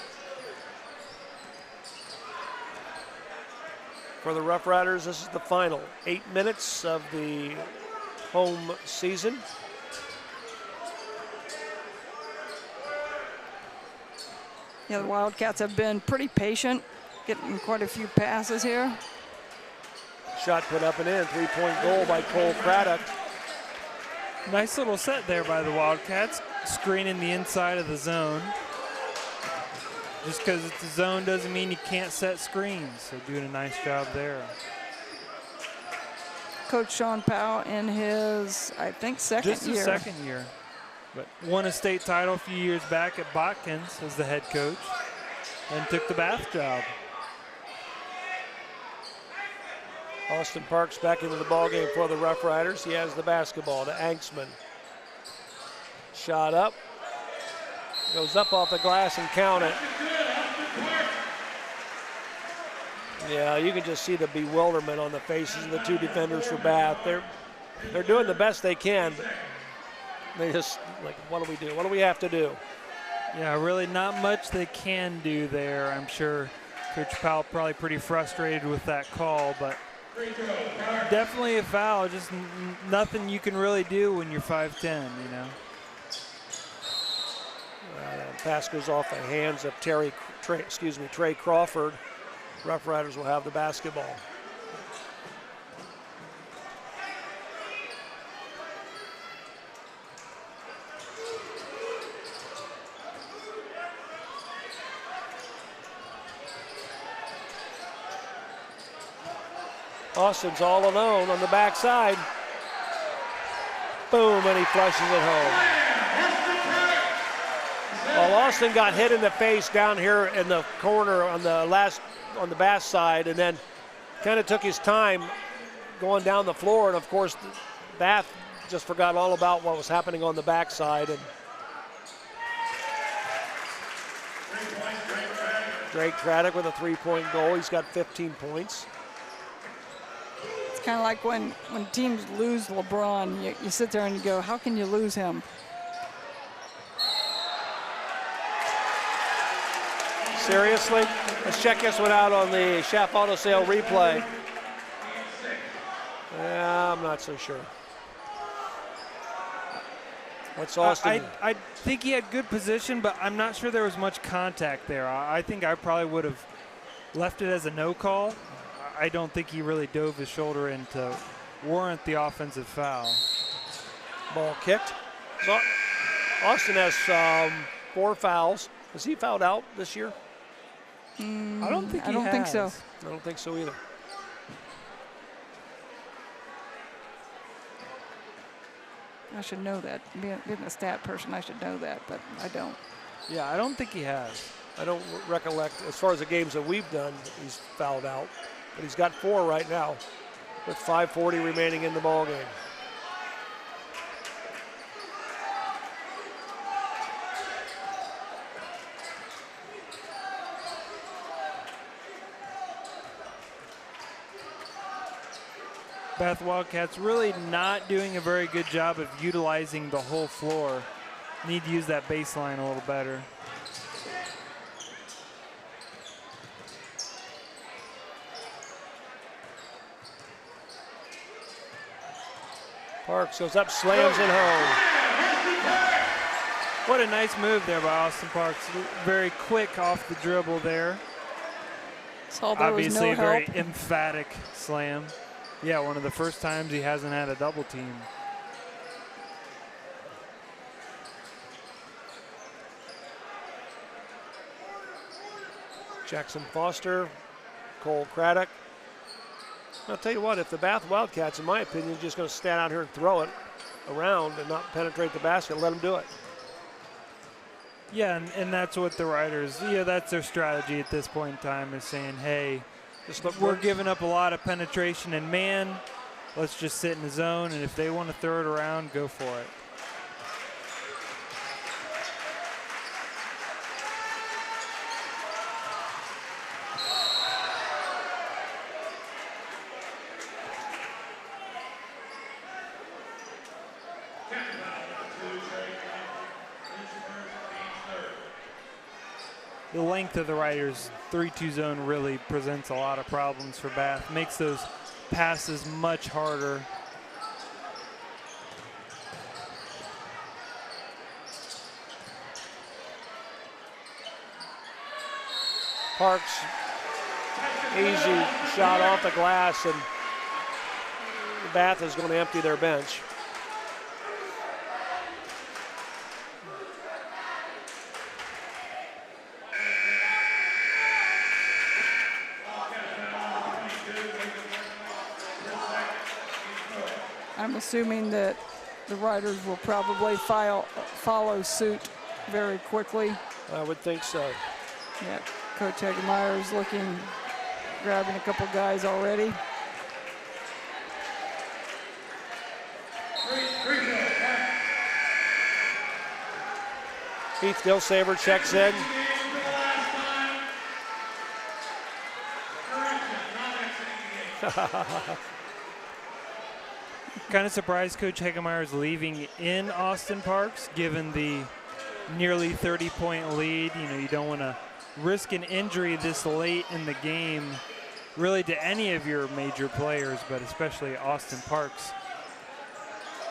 For the Rough Riders, this is the final 8 minutes of the home season. Yeah, the Wildcats have been pretty patient, getting quite a few passes here. Shot put up and in, three-point goal by Cole Craddock. Nice little set there by the Wildcats, screening the inside of the zone. Just because it's a zone doesn't mean you can't set screens, so doing a nice job there. Coach Sean Powell in his, I think, second year. Just his second year, but won a state title a few years back at Botkins as the head coach and took the Bath job. Austin Parks back into the ballgame for the Rough Riders. He has the basketball to Anksman. Shot up. Goes up off the glass and count it. Yeah, you can just see the bewilderment on the faces of the two defenders for Bath. They're doing the best they can, but they just, like, what do we do? What do we have to do? Yeah, really not much they can do there. I'm sure Coach Powell probably pretty frustrated with that call, but definitely a foul. Just nothing you can really do when you're 5'10", you know. Pass goes off the hands of Trey Crawford. Rough Riders will have the basketball. Austin's all alone on the backside. Boom, and he flushes it home. Well, Austin got hit in the face down here in the corner on the Bath side, and then kind of took his time going down the floor. And of course, Bath just forgot all about what was happening on the backside. And Drake Craddock with a 3-point goal. He's got 15 points. It's kind of like when teams lose LeBron, you sit there and you go, how can you lose him? Seriously? Let's check this one out on the Schaff Auto Sale replay. I'm not so sure. What's Austin? I think he had good position, but I'm not sure there was much contact there. I think I probably would have left it as a no call. I don't think he really dove his shoulder in to warrant the offensive foul. Ball kicked. So Austin has 4 fouls. Has he fouled out this year? I don't think he has. think so. I don't think so either. I should know that. Being a stat person, I should know that, but I don't. Yeah, I don't think he has. I don't recollect, as far as the games that we've done, he's fouled out. But he's got 4 right now with 5:40 remaining in the ball game. Bath Wildcats really not doing a very good job of utilizing the whole floor. Need to use that baseline a little better. Parks goes up, slams it home. What a nice move there by Austin Parks. Very quick off the dribble there. Obviously a very emphatic slam. Yeah, one of the first times he hasn't had a double team. Jackson Foster, Cole Craddock. I'll tell you what, if the Bath Wildcats, in my opinion, are just going to stand out here and throw it around and not penetrate the basket, let them do it. Yeah, and that's what the Riders, that's their strategy at this point in time, is saying, hey, we're giving up a lot of penetration and man, let's just sit in the zone, and if they want to throw it around, go for it. The length of the Riders' 3-2 zone really presents a lot of problems for Bath. Makes those passes much harder. Parks, easy shot off the glass, and Bath is going to empty their bench. I'm assuming that the Riders will probably follow suit very quickly. I would think so. Yeah, Coach Hegemeyer is grabbing a couple guys already. Heath Dilsaver checks in. Kind of surprised Coach Hegemeyer is leaving in Austin Parks, given the nearly 30-point lead. You don't want to risk an injury this late in the game, really, to any of your major players, but especially Austin Parks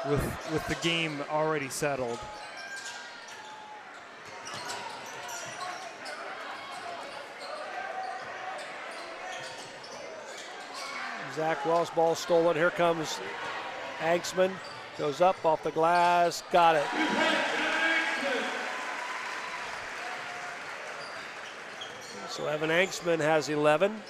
with the game already settled. Zach Ross, ball stolen. Here comes Anksman, goes up off the glass, got it. So Evan Anksman has 11.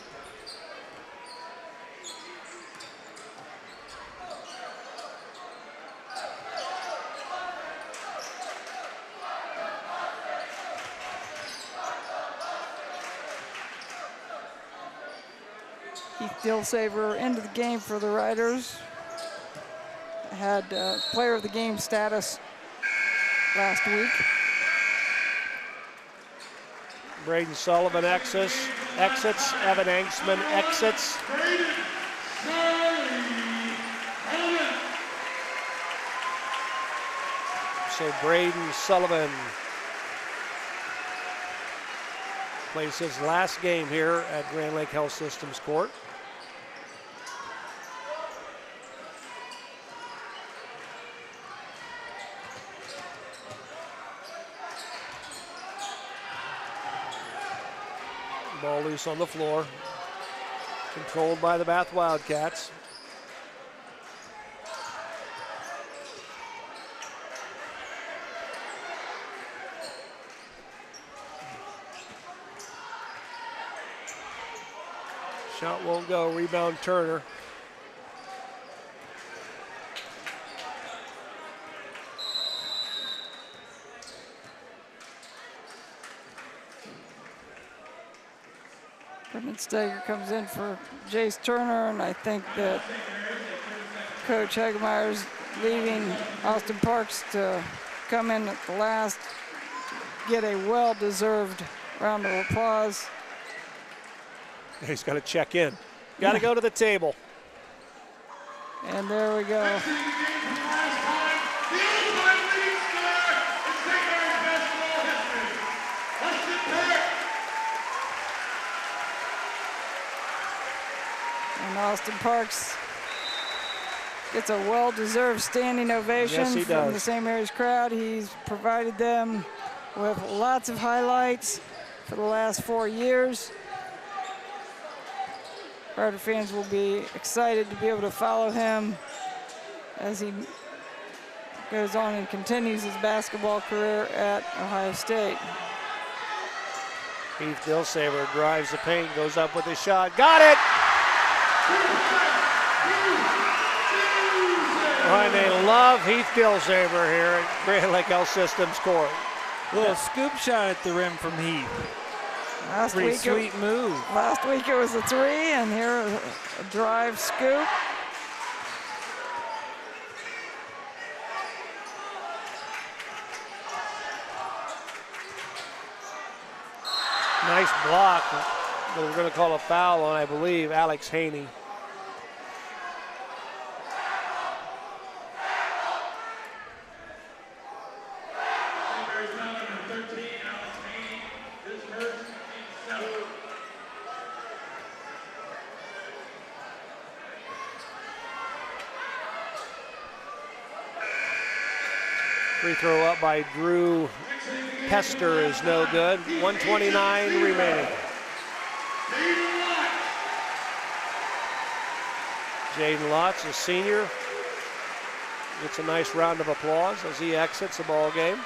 Heath Dilsaver into the game for the Riders. Had player of the game status last week. Braden Sullivan exits. Evan Angstman exits. So Braden Sullivan plays his last game here at Grand Lake Health Systems Court. Ball loose on the floor. Controlled by the Bath Wildcats. Shot won't go. Rebound Turner. Brendan Steger comes in for Jace Turner, and I think that Coach Hagemeyer's leaving Austin Parks to come in at the last, get a well-deserved round of applause. He's got to check in. Got to go to the table. And there we go. And Austin Parks gets a well-deserved standing ovation from the St. Mary's crowd. He's provided them with lots of highlights for the last 4 years. Carter fans will be excited to be able to follow him as he goes on and continues his basketball career at Ohio State. Heath Dilsaver drives the paint, goes up with a shot. Got it! I may love Heath Dilsaver here at Grand Lake Health Systems Court. Little scoop shot at the rim from Heath. Pretty sweet move. Last week it was a 3, and here a drive scoop. Nice block that we're going to call a foul on, I believe, Alex Haney. Free throw up by Drew Pester is no good. 1:29 remaining. Jaden Lotz, a senior, gets a nice round of applause as he exits the ball game.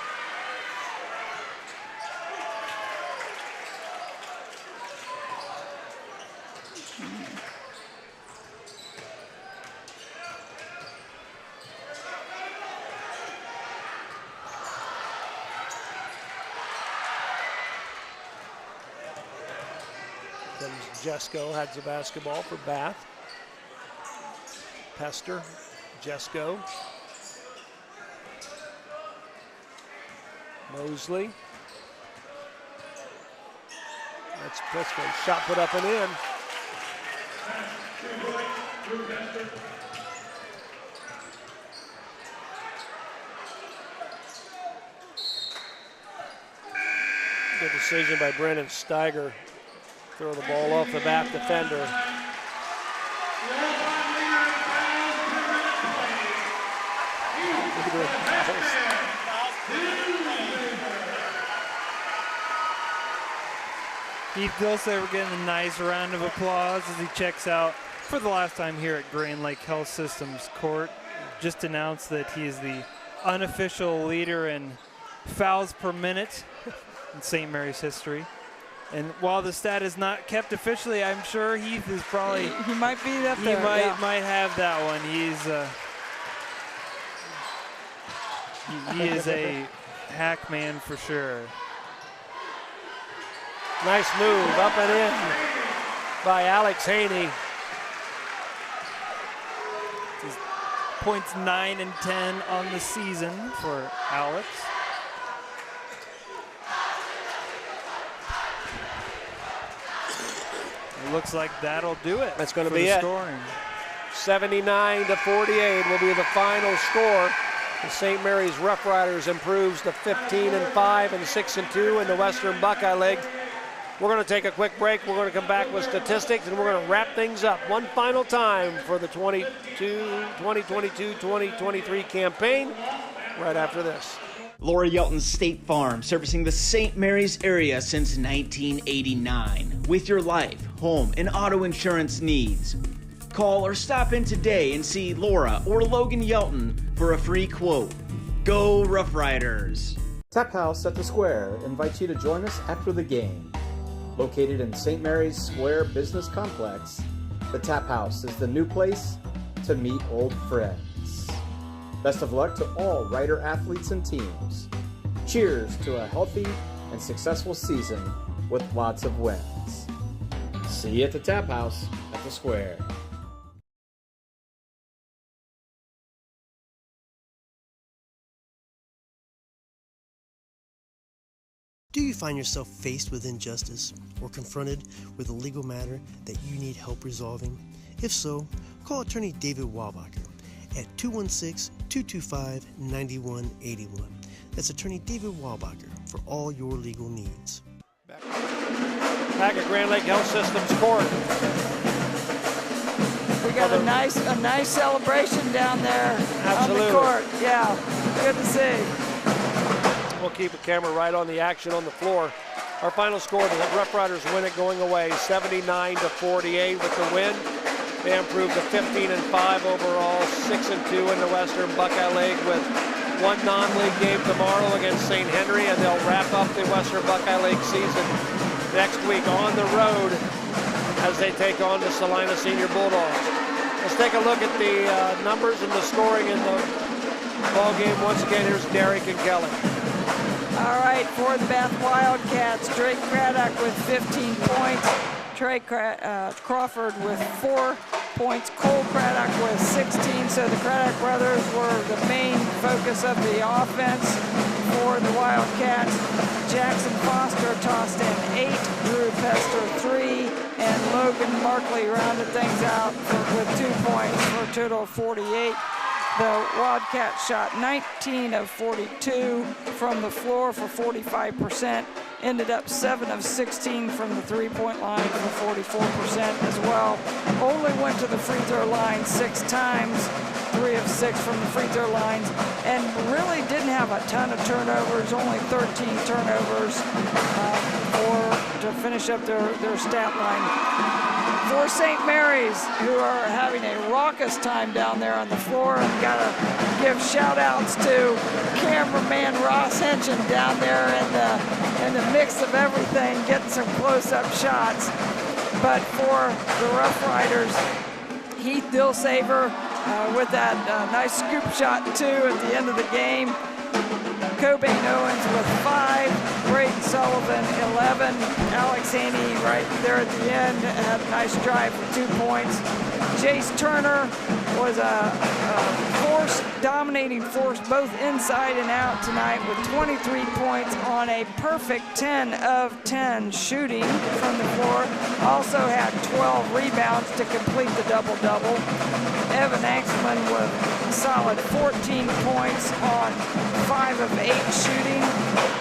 Jesko has the basketball for Bath. Pester, Jesko. Mosley. That's Prescott. Shot put up and in. Good decision by Brendan Steiger. Throw the ball off the back defender. Heath Dilsaver getting a nice round of applause as he checks out for the last time here at Grand Lake Health Systems Court. Just announced that he is the unofficial leader in fouls per minute in St. Mary's history. And while the stat is not kept officially, I'm sure Heath is probably... He might be up there. He might have that one. He is a hack man for sure. Nice move, up and in by Alex Haney. Points 9 and 10 on the season for Alex. It looks like that'll do it. That's going to be it. Scoring. 79-48 will be the final score. The St. Mary's Rough Riders improves to 15-5 and 6-2 in the Western Buckeye League. We're going to take a quick break. We're going to come back with statistics, and we're going to wrap things up one final time for the 2022-2023 campaign right after this. Laura Yelton State Farm, servicing the St. Mary's area since 1989. With your life, home, and auto insurance needs. Call or stop in today and see Laura or Logan Yelton for a free quote. Go Rough Riders! Tap House at the Square invites you to join us after the game. Located in St. Mary's Square Business Complex, the Tap House is the new place to meet old friends. Best of luck to all Rider athletes and teams. Cheers to a healthy and successful season with lots of wins. See you at the Tap House at the Square. Do you find yourself faced with injustice or confronted with a legal matter that you need help resolving? If so, call attorney David Walbacher at 216-225-9181. That's attorney David Walbacher for all your legal needs. Back at Grand Lake Health Systems Court. We got a nice celebration down there. Absolutely. On the court. Yeah, good to see. We'll keep a camera right on the action on the floor. Our final score, the Rough Riders win it going away, 79-48 with the win. They improved to 15-5 overall, 6-2 in the Western Buckeye League with one non-league game tomorrow against St. Henry, and they'll wrap up the Western Buckeye League season next week on the road as they take on the Salina Senior Bulldogs. Let's take a look at the numbers and the scoring in the ball game. Once again, here's Derek and Kelly. All right, for the Bath Wildcats, Drake Craddock with 15 points, Trey Crawford with 4 points, Cole Craddock with 16. So the Craddock brothers were the main focus of the offense for the Wildcats. Jackson Foster tossed in 8, Drew Pester 3, and Logan Markley rounded things out with 2 points for a total of 48. The Wildcats shot 19 of 42 from the floor for 45%, ended up 7 of 16 from the three-point line for 44% as well. Only went to the free throw line 6 times, 3 of 6 from the free throw lines, and really didn't have a ton of turnovers, only 13 turnovers to finish up their stat line. For St. Mary's, who are having a raucous time down there on the floor, and gotta give shout outs to cameraman Ross Henson down there in the mix of everything, getting some close-up shots. But for the Rough Riders, Heath Dillsaver with that nice scoop shot 2 at the end of the game. Cobain Owens with 5, Braden Sullivan 11, Alex Haney right there at the end had a nice drive for 2 points. Jace Turner was a dominating force both inside and out tonight with 23 points on a perfect 10 of 10 shooting from the floor. Also had 12 rebounds to complete the double-double. Evan Axman with a solid 14 points on 5 of 8 shooting.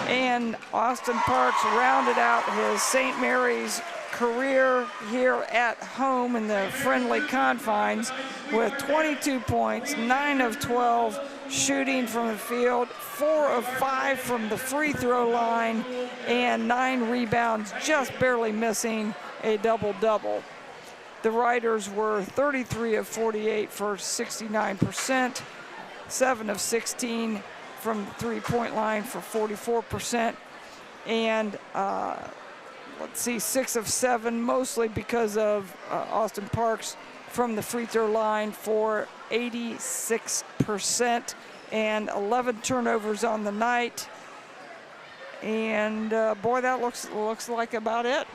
And Austin Parks rounded out his St. Mary's career here at home in the friendly confines with 22 points, 9 of 12 shooting from the field, 4 of 5 from the free throw line, and 9 rebounds, just barely missing a double-double. The Riders were 33 of 48 for 69%, 7 of 16 from the three-point line for 44%, and let's see, 6 of 7, mostly because of Austin Parks from the free throw line for 86%, and 11 turnovers on the night. And boy, that looks like about it.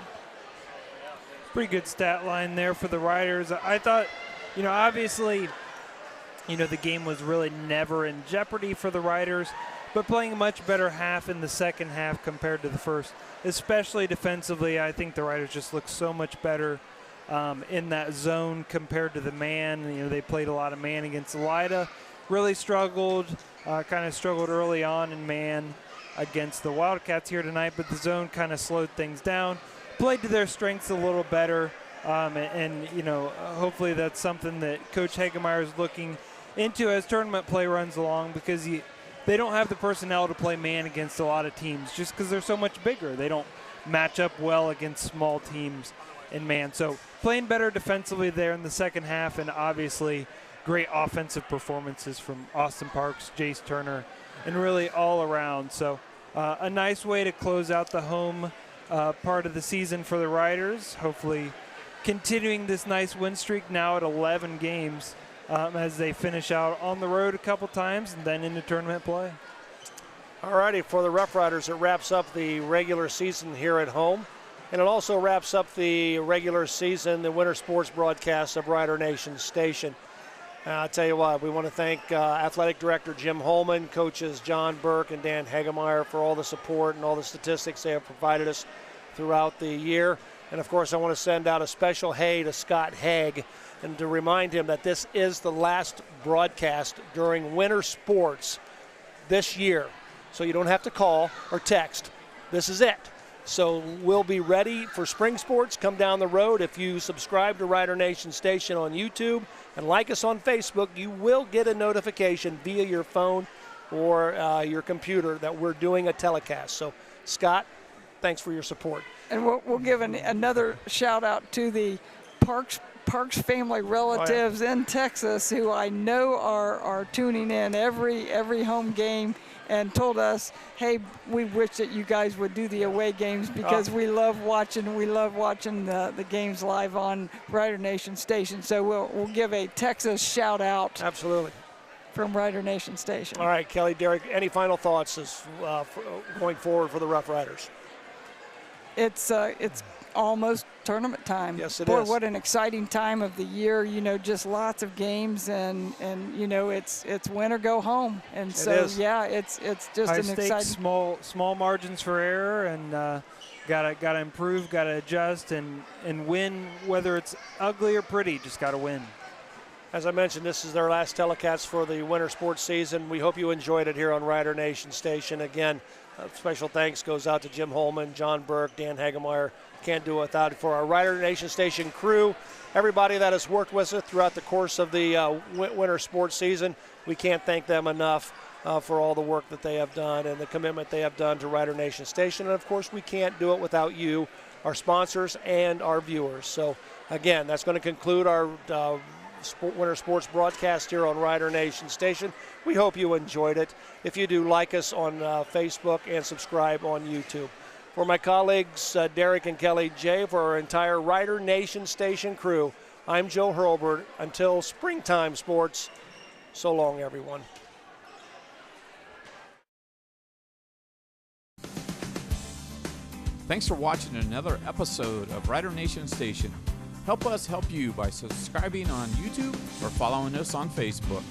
Pretty good stat line there for the Riders. I thought, obviously, the game was really never in jeopardy for the Riders, but playing a much better half in the second half compared to the first, especially defensively. I think the Riders just look so much better in that zone compared to the man. You know, they played a lot of man against Elida. Really struggled, kind of struggled early on in man against the Wildcats here tonight, but the zone kind of slowed things down. Played to their strengths a little better, and you know, hopefully that's something that Coach Hagemeyer is looking into as tournament play runs along, because they don't have the personnel to play man against a lot of teams just because they're so much bigger. They don't match up well against small teams in man. So playing better defensively there in the second half, and obviously great offensive performances from Austin Parks, Jace Turner, and really all around. So a nice way to close out the home part of the season for the Riders. Hopefully continuing this nice win streak now at 11 games as they finish out on the road a couple times and then into tournament play. All righty, for the Rough Riders, it wraps up the regular season here at home. And it also wraps up the regular season, the winter sports broadcast of Rider Nation Station. I'll tell you what, we want to thank Athletic Director Jim Holman, coaches John Burke and Dan Hagemeyer for all the support and all the statistics they have provided us throughout the year. And, of course, I want to send out a special hey to Scott Haig and to remind him that this is the last broadcast during winter sports this year. So you don't have to call or text. This is it. So we'll be ready for spring sports. Come down the road. If you subscribe to Rider Nation Station on YouTube and like us on Facebook, you will get a notification via your phone or your computer that we're doing a telecast. So, Scott, thanks for your support. And we'll give another shout out to the Parks family relatives in Texas, who I know are tuning in every home game, and told us, hey, we wish that you guys would do the away games, because we love watching the games live on Rider Nation Station. So we'll give a Texas shout out. Absolutely. From Rider Nation Station. All right, Kelly, Derek, any final thoughts going forward for the Rough Riders? It's almost tournament time. Yes, it Boy, is. what an exciting time of the year. You know, just lots of games, and you know, it's win or go home. And so, yeah, it's just high an stakes, exciting. small margins for error, and gotta improve, gotta adjust, and win, whether it's ugly or pretty. Just gotta win. As I mentioned, this is their last telecast for the winter sports season. We hope you enjoyed it here on Rider Nation Station. Again, special thanks goes out to Jim Holman, John Burke, Dan Hagemeyer. Can't do it without it. For our Rider Nation Station crew, everybody that has worked with us throughout the course of the winter sports season, we can't thank them enough for all the work that they have done and the commitment they have done to Rider Nation Station. And, of course, we can't do it without you, our sponsors, and our viewers. So, again, that's going to conclude our winter sports broadcast here on Rider Nation Station. We hope you enjoyed it. If you do, like us on Facebook and subscribe on YouTube. For my colleagues Derek and Kelly J, for our entire Rider Nation Station crew, I'm Joe Hurlburt. Until springtime sports, so long, everyone. Thanks for watching another episode of Rider Nation Station. Help us help you by subscribing on YouTube or following us on Facebook.